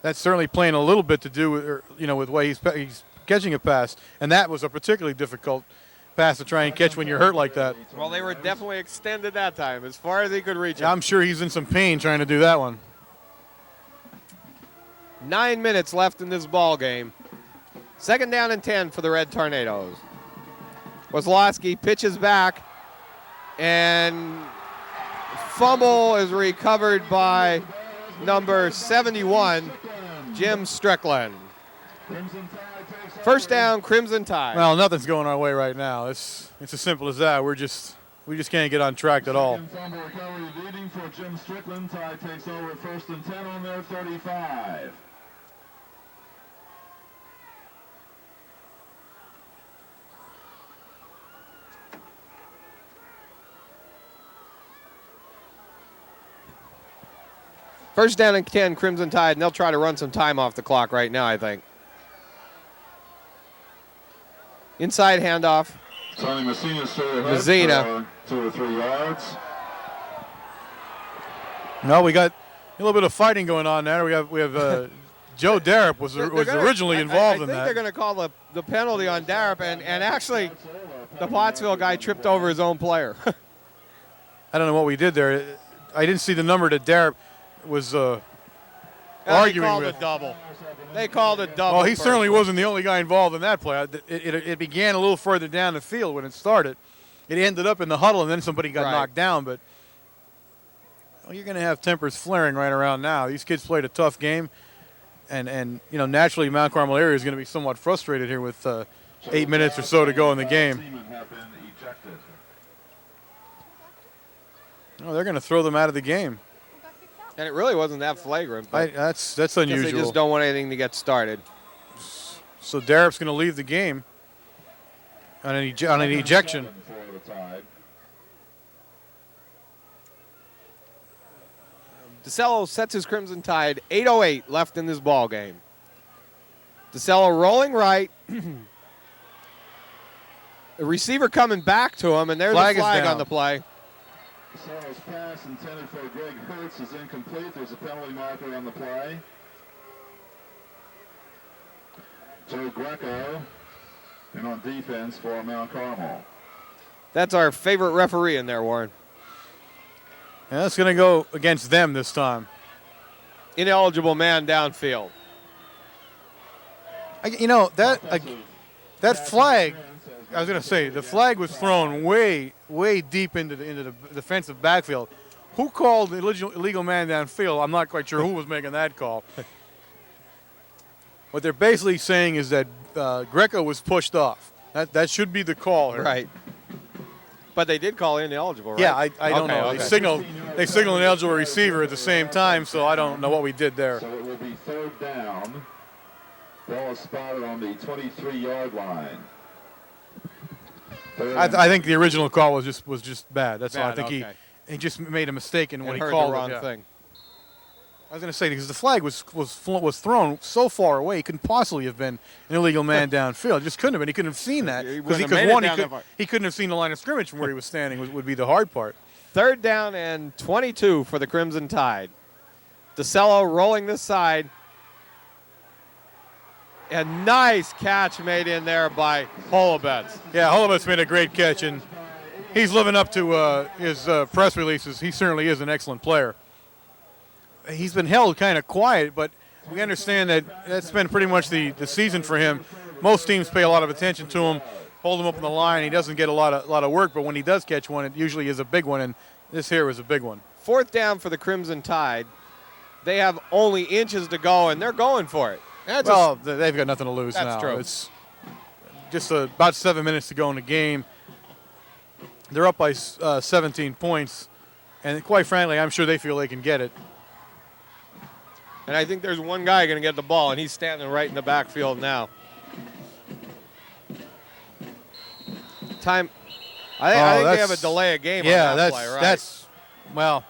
that's certainly playing a little bit to do with, with the way he's catching a pass. And that was a particularly difficult pass to try and catch when you're hurt like that. Well, they were definitely extended that time, as far as he could reach Yeah, I'm sure he's in some pain trying to do that one. 9 minutes left in this ball game. 2nd down and 10 for the Red Tornadoes. Wasilowski pitches back, and fumble is recovered by number 71, Jim Strickland. 1st down, Crimson Tide. Well, nothing's going our way right now. It's as simple as that. We just can't get on track at all. Fumble recovery leading for Jim Strickland. Tide takes over 1st and 10 on their 35. First down and 10, Crimson Tide, and they'll try to run some time off the clock right now, I think. Inside handoff. Tony Messina straight ahead Messina. for 2 or 3 yards. No, we got a little bit of fighting going on there. We have Joe Darrop was originally involved in that. I think they're going to call the penalty on Darrop, and actually the Pottsville guy tripped over his own player. I don't know what we did there. I didn't see the number that Darrop was arguing with. They called it double. Well, he certainly wasn't the only guy involved in that play. It began a little further down the field when it started. It ended up in the huddle, and then somebody got knocked down. But you're going to have tempers flaring right around now. These kids played a tough game, and naturally Mount Carmel area is going to be somewhat frustrated here with 8 minutes or so to go in the game. Oh, they're going to throw them out of the game. And it really wasn't that flagrant. That's unusual. They just don't want anything to get started. So Darrop's going to leave the game on an ejection. DeCello sets his Crimson Tide. 8:08 left in this ball game. DeCello rolling right. The receiver coming back to him, and there's a flag on the play. DeCello's pass intended for Greg Hertz is incomplete. There's a penalty marker on the play. Joe Greco in on defense for Mount Carmel. That's our favorite referee in there, Warren. And that's going to go against them this time. Ineligible man downfield. That flag, I was going to say, the flag was thrown way deep into the defensive backfield. Who called the illegal man downfield? I'm not quite sure who was making that call. What they're basically saying is that Greco was pushed off. That should be the call here. Right. But they did call ineligible, right? Yeah, I don't know. Okay. They signaled an eligible receiver at the same time, so I don't know what we did there. So it will be 3rd down. Ball is spotted on the 23-yard line. I think the original call was just bad. That's all. I think okay. he just made a mistake in what he heard called the wrong it. thing. I was going to say, because the flag was thrown so far away, he couldn't possibly have been an illegal man downfield. Just couldn't have been. He couldn't have seen that. Because he couldn't have seen the line of scrimmage from where he was standing would be the hard part. 3rd down and 22 for the Crimson Tide. DeCello rolling this side. A nice catch made in there by Holobets. Yeah, Holobets made a great catch, and he's living up to his press releases. He certainly is an excellent player. He's been held kind of quiet, but we understand that that's been pretty much the season for him. Most teams pay a lot of attention to him, hold him up on the line. He doesn't get a lot of work, but when he does catch one, it usually is a big one, and this here was a big one. 4th down for the Crimson Tide. They have only inches to go, and they're going for it. They've got nothing to lose now. That's true. It's just about 7 minutes to go in the game. They're up by 17 points, and quite frankly, I'm sure they feel they can get it. And I think there's one guy going to get the ball, and he's standing right in the backfield now. Time. I think they have a delay of game on that play, right? Well,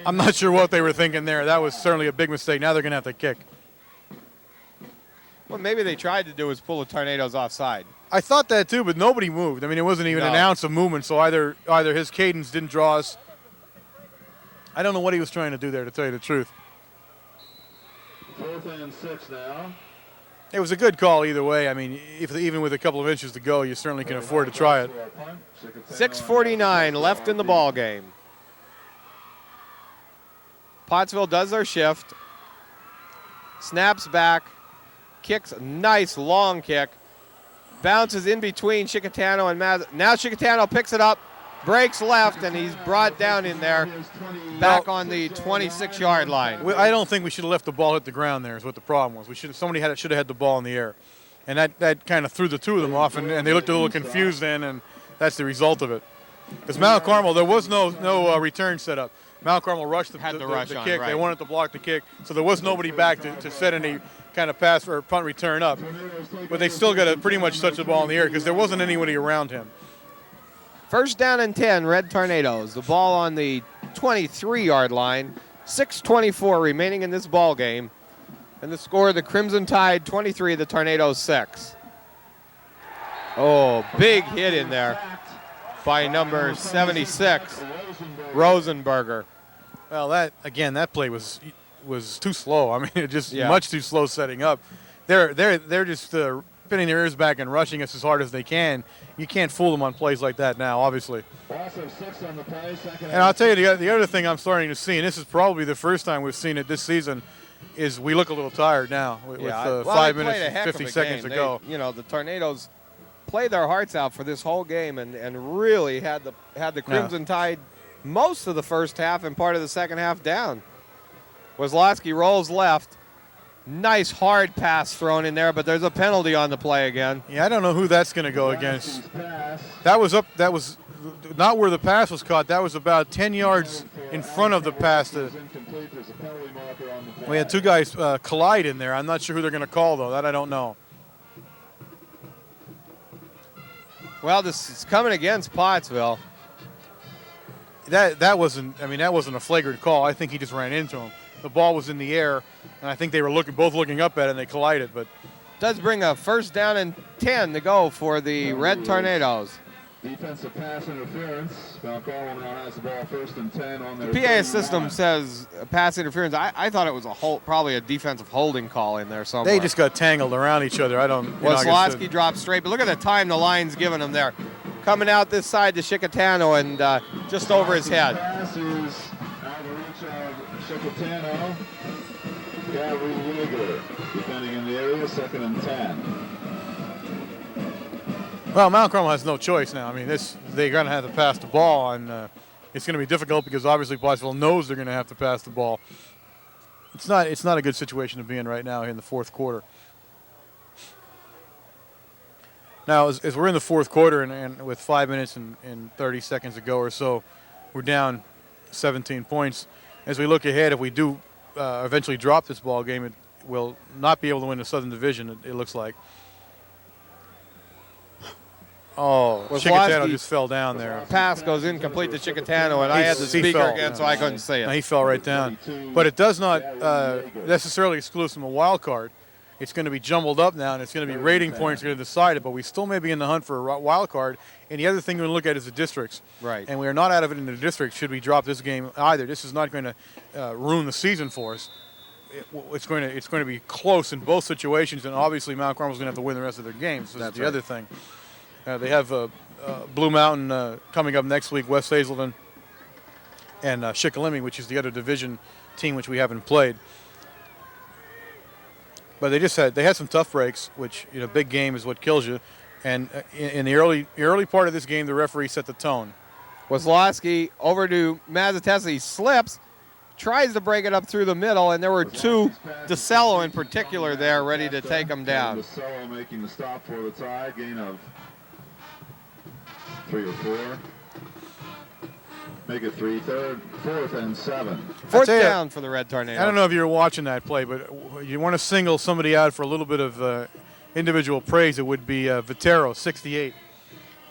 I'm not sure what they were thinking there. That was certainly a big mistake. Now they're going to have to kick. What maybe they tried to do was pull the Tornadoes offside. I thought that too, but nobody moved. I mean, it wasn't even an ounce of movement, so either his cadence didn't draw us. I don't know what he was trying to do there, to tell you the truth. 4th and 6 now. It was a good call either way. I mean, even with a couple of inches to go, you certainly can afford to try it. 6:49 left in the ball game. Pottsville does their shift. Snaps back. Kicks, nice long kick. Bounces in between Chickatano and Maz. Now Chickatano picks it up, breaks left, and he's brought down in there, back on the 26-yard line. I don't think we should have left the ball hit the ground there is what the problem was. Somebody should have had the ball in the air. And that kind of threw the two of them off, and they looked a little confused then, and that's the result of it. Because Mount Carmel, there was no return set up. Mount Carmel rushed the kick. Right. They wanted to block the kick, so there was nobody back to set any kind of pass or punt return up. But they still got to pretty much touch the ball in the air because there wasn't anybody around him. 1st down and 10, Red Tornadoes. The ball on the 23-yard line. 6:24 remaining in this ball game. And the score, the Crimson Tide 23, the Tornadoes 6. Oh, big hit in there by number 76, Rosenberger. Well, that play was too slow. I mean, it just much too slow setting up. They're just pinning their ears back and rushing us as hard as they can. You can't fool them on plays like that now, obviously. And I'll tell you the other thing I'm starting to see, and this is probably the first time we've seen it this season, is we look a little tired now with 5 minutes and 50 seconds to go. The Tornadoes played their hearts out for this whole game and really had the Crimson Tide most of the first half and part of the second half down. Wazlowski rolls left. Nice hard pass thrown in there, but there's a penalty on the play again. Yeah, I don't know who that's going to go against. That was not where the pass was caught. That was about 10 yards in front of the pass. We had two guys collide in there. I'm not sure who they're going to call, though. That I don't know. Well, this is coming against Pottsville. That wasn't a flagrant call. I think he just ran into him. The ball was in the air, and I think they were both looking up at it, and they collided. But does bring a 1st down and 10 to go for the Red Tornadoes. Defensive pass interference. Mount Carmel now has the ball 1st and 10 on their The PA system says pass interference. I thought it was probably a defensive holding call in there somewhere. They just got tangled around each other. Wazlowski dropped straight, but look at the time the line's giving him there. Coming out this side to Chickatano and just over his head. Pass is out of reach of Chickatano. Gary Yeager defending in the area, 2nd and 10. Well, Mount Carmel has no choice now. I mean, they're going to have to pass the ball, and it's going to be difficult because obviously Pottsville knows they're going to have to pass the ball. It's not a good situation to be in right now in the 4th quarter. Now, as we're in the 4th quarter and with 5 minutes and 30 seconds to go or so, we're down 17 points. As we look ahead, if we do eventually drop this ball game, it will not be able to win the Southern Division, it looks like. Oh, Chickatano just fell down there. Pass goes incomplete to Chickatano, and I had the speaker again, so I couldn't see it. No, he fell right down. But it does not necessarily exclude us from a wild card. It's going to be jumbled up now, and it's going to be rating points going to decide it, but we still may be in the hunt for a wild card. And the other thing we're going to look at is the districts. Right. And we are not out of it in the district should we drop this game either. This is not going to ruin the season for us. It's going to be close in both situations, and obviously Mount Carmel's going to have to win the rest of their games. So that's the other thing. They have Blue Mountain coming up next week, West Hazelton, and Shikellamy, which is the other division team which we haven't played. But they had some tough breaks, which big game is what kills you. And in the early part of this game, the referee set the tone. Wazlowski over to Mazzatesi, slips, tries to break it up through the middle, and there were two, DeCello in particular there, ready to take him down. DeCello making the stop for the tie, gain of 3 or 4. Make it 4th and 7. Fourth down for the Red Tornadoes. I don't know if you were watching that play, but you want to single somebody out for a little bit of individual praise, it would be Vitero, 68.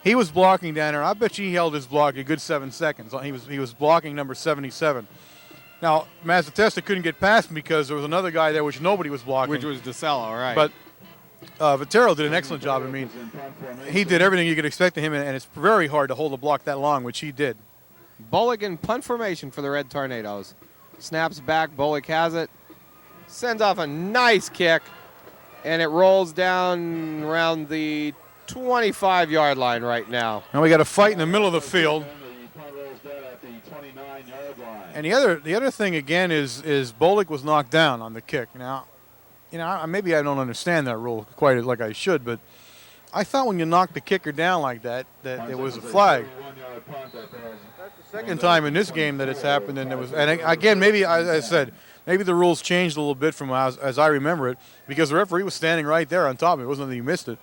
He was blocking down there. I bet you he held his block a good 7 seconds. He was blocking number 77. Now, Mazzatesta couldn't get past him because there was another guy there which nobody was blocking. Which was DeCello, right. But Vitero did an excellent job. I mean, he did everything you could expect of him, and it's very hard to hold a block that long, which he did. Bullock in punt formation for the Red Tornadoes. Snaps back, Bullock has it. Sends off a nice kick, and it rolls down around the 25-yard line right now. Now we got a fight in the middle of the field. And the other thing again is Bullock was knocked down on the kick. Now, maybe I don't understand that rule quite like I should, but I thought when you knock the kicker down like that it was a flag. That's the second time in this game that it's happened, and again, maybe as I said, maybe the rules changed a little bit from as I remember it, because the referee was standing right there on top of it. It wasn't that he missed it.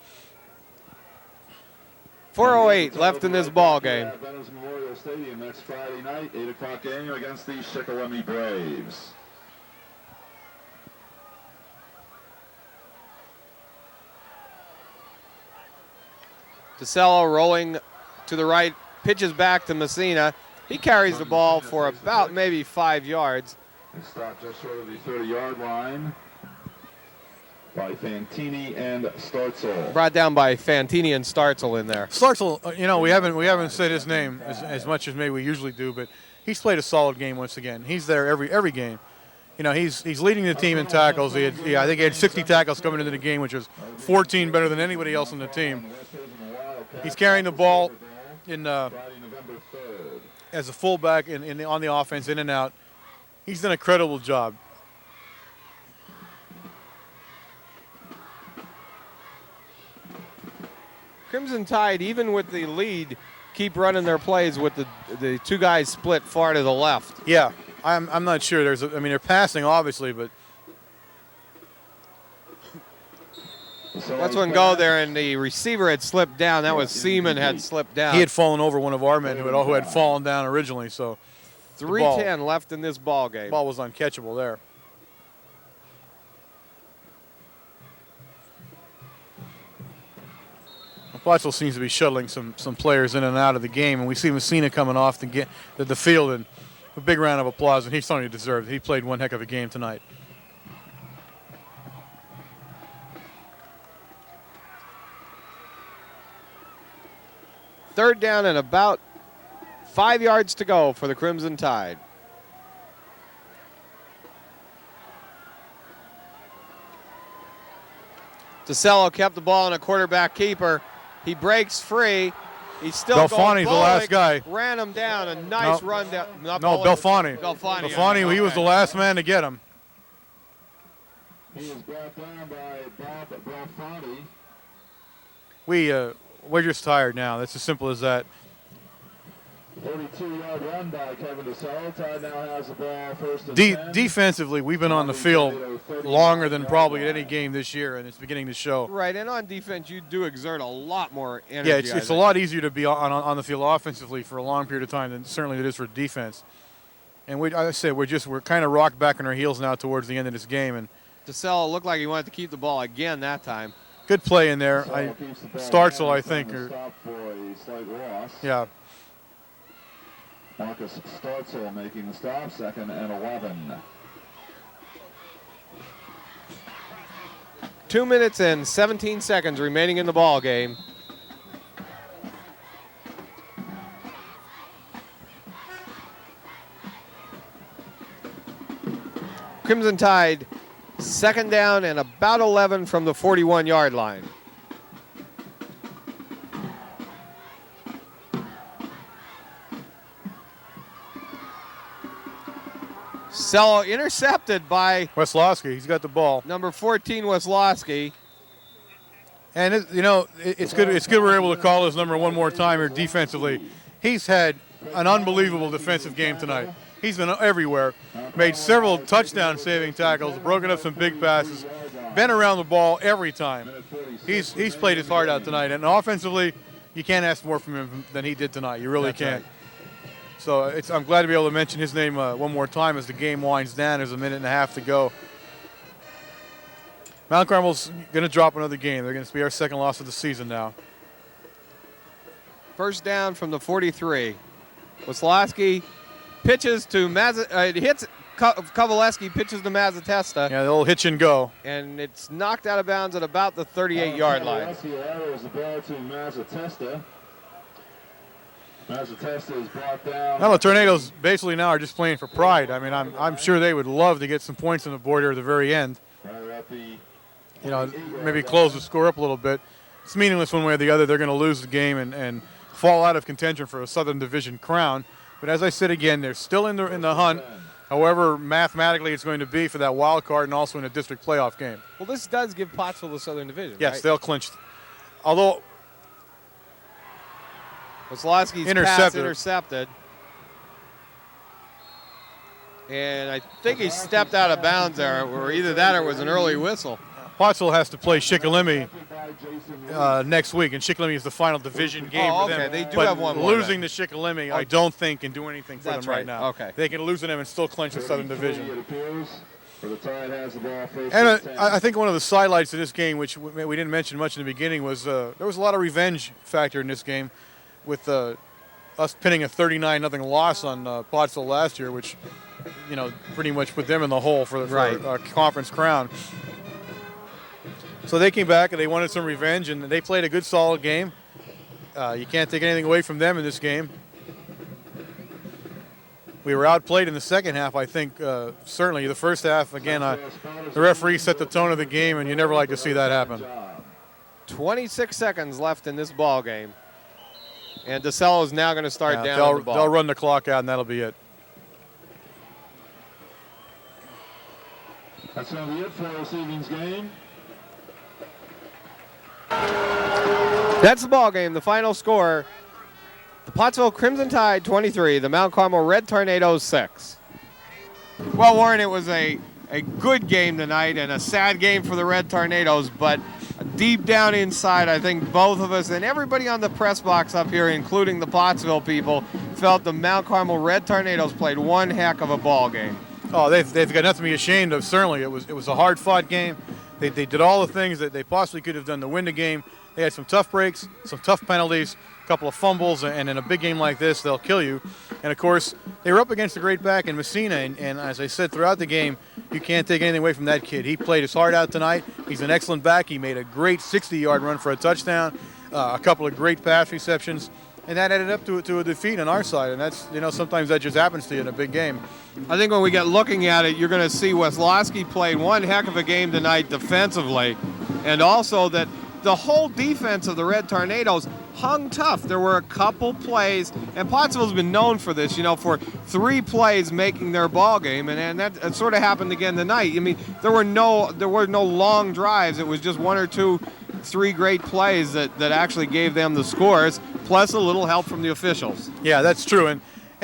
4:08 left in this ball game. Veterans Memorial Stadium next Friday night, 8 o'clock game against the Shikellamy Braves. DeCello rolling to the right, pitches back to Messina. He carries the ball for about maybe 5 yards. He stopped just short of the 30-yard line by Fantini and Startzel. Brought down by Fantini and Startzel in there. Startzel, we haven't said his name as much as maybe we usually do, but he's played a solid game once again. He's there every game. He's leading the team in tackles. I think he had 60 tackles coming into the game, which was 14 better than anybody else on the team. He's carrying the ball in as a fullback on the offense, in and out. He's done a credible job. Crimson Tide, even with the lead, keep running their plays with the two guys split far to the left. Yeah, I'm not sure. They're passing obviously, but that's one go there, and the receiver had slipped down. That was Seaman had slipped down. He had fallen over one of our men who had fallen down originally. So 3:10 left in this ball game. The ball was uncatchable there. Pottsville seems to be shuttling some players in and out of the game, and we see Messina coming off the field, and a big round of applause, and he's something he deserved. He played one heck of a game tonight. Third down and about 5 yards to go for the Crimson Tide. DeCello kept the ball in a quarterback keeper. He breaks free. He's still Belfani's the last guy. Ran him down. A nice run down. Belfani. Belfani, he was the last man to get him. He was brought down by Bob Belfani. We're just tired now. That's as simple as that. 42-yard run by Kevin DeCello. Tide now has the ball first and 10. Defensively, we've been on the field longer than probably at any game this year, and it's beginning to show. Right, and on defense, you do exert a lot more energy. Yeah, it's a lot easier to be on the field offensively for a long period of time than certainly it is for defense. And we're kind of rocked back on our heels now towards the end of this game. And DeCello looked like he wanted to keep the ball again that time. Good play in there. Startzel, I think. Yeah. Marcus Startzel making the stop, 2nd and 11. 2 minutes and 17 seconds remaining in the ball game. Crimson Tide, 2nd down and about 11 from the 41-yard line. Cello intercepted by Weslowski. He's got the ball. Number 14, Weslowski. And it's good. It's good we're able to call his number one more time here defensively. He's had an unbelievable defensive game tonight. He's been everywhere. Made several touchdown-saving tackles. Broken up some big passes. Been around the ball every time. He's played his heart out tonight. And offensively, you can't ask more from him than he did tonight. You really That's can't. right. So I'm glad to be able to mention his name one more time as the game winds down. There's a minute and a half to go. Mount Carmel's going to drop another game. They're going to be our second loss of the season now. First down from the 43. Wisłowski pitches to hits Kovaleski, pitches to Mazatesta. Yeah, they'll hitch and go. And it's knocked out of bounds at about the 38-yard line. Arrows the ball to Mazatesta. Mazatesta is brought down. Now the Tornadoes basically now are just playing for pride. I mean, I'm sure they would love to get some points on the board here at the very end. You know, maybe close the score up a little bit. It's meaningless one way or the other. They're going to lose the game and fall out of contention for a Southern Division crown. But as I said again, they're still in the hunt. However, mathematically it's going to be for that wild card and also in a district playoff game. Well, this does give Pottsville the Southern Division, Yes, right? they'll clinch. Although Wisłowski's pass intercepted. And I think he stepped out of bounds there, or either that or it was an early whistle. Pottsville has to play Shikellamy next week, and Shikellamy is the final division game for them. They do but have one more. losing to Shikellamy, I don't think can do anything for them right now. Okay. They can lose to them and still clinch the Southern Division. And I think one of the sidelights of this game, which we didn't mention much in the beginning, was there was a lot of revenge factor in this game with us pinning a 39-0 loss on Pottsville last year, which, you know, pretty much put them in the hole for our conference crown. So they came back and they wanted some revenge, and they played a good, solid game. You can't take anything away from them in this game. We were outplayed in the second half, I think, certainly. The first half, again, the referee set the tone of the game, and you never like to see that happen. 26 seconds left in this ball game. And DeCello is now going to start down the ball. They'll run the clock out, and that'll be it. That's going to be it for this evening's game. That's the ball game. The final score, the Pottsville Crimson Tide 23, the Mount Carmel Red Tornadoes 6. Well, Warren, it was a good game tonight and a sad game for the Red Tornadoes, but deep down inside, I think both of us and everybody on the press box up here, including the Pottsville people, felt the Mount Carmel Red Tornadoes played one heck of a ball game. Oh, they've got nothing to be ashamed of. Certainly, it was a hard-fought game. They did all the things that they possibly could have done to win the game. They had some tough breaks, some tough penalties, a couple of fumbles, and in a big game like this, they'll kill you. And, of course, they were up against a great back in Messina, and as I said throughout the game, you can't take anything away from that kid. He played his heart out tonight. He's an excellent back. He made a great 60-yard run for a touchdown, a couple of great pass receptions, and that added up to a defeat on our side. And that's, you know, sometimes that just happens to you in a big game. I think when we get looking at it, you're going to see Wisłowski played one heck of a game tonight defensively, and also that the whole defense of the Red Tornadoes hung tough. There were a couple plays, and Pottsville's been known for this, you know, for 3 plays making their ball game, and that sort of happened again tonight. I mean, there were no long drives. It was just 1 or 2, 3 great plays that actually gave them the scores, plus a little help from the officials. Yeah, that's true. And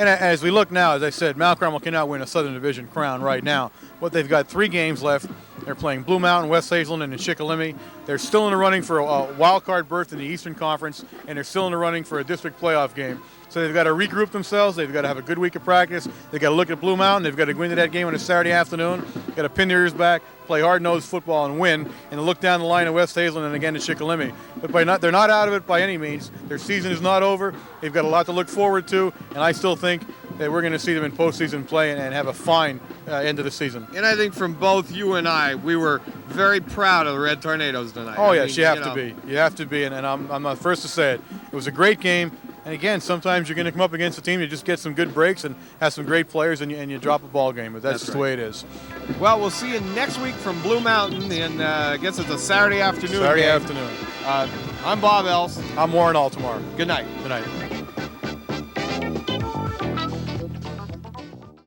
as we look now, as I said, Mount Carmel cannot win a Southern Division crown right now. What they've got 3 games left. They're playing Blue Mountain, West Hazelton, and Shikellamy. They're still in the running for a wild card berth in the Eastern Conference, and they're still in the running for a district playoff game. So they've got to regroup themselves. They've got to have a good week of practice. They've got to look at Blue Mountain. They've got to go into that game on a Saturday afternoon. They've got to pin their ears back, play hard-nosed football, and win, and look down the line at West Hazelton and again to Shikellamy. But they're not out of it by any means. Their season is not over. They've got a lot to look forward to, and I still think that we're going to see them in postseason play and have a fine end of the season. And I think from both you and I, we were very proud of the Red Tornadoes tonight. Oh, yes, you have to be. You have to be, and I'm the first to say it. It was a great game. And again, sometimes you're going to come up against a team, you just get some good breaks and have some great players, and you drop a ball game. But that's just the way it is. Well, we'll see you next week from Blue Mountain, and I guess it's a Saturday afternoon. Saturday afternoon. I'm Bob Els. I'm Warren Altamar. Good night. Good night.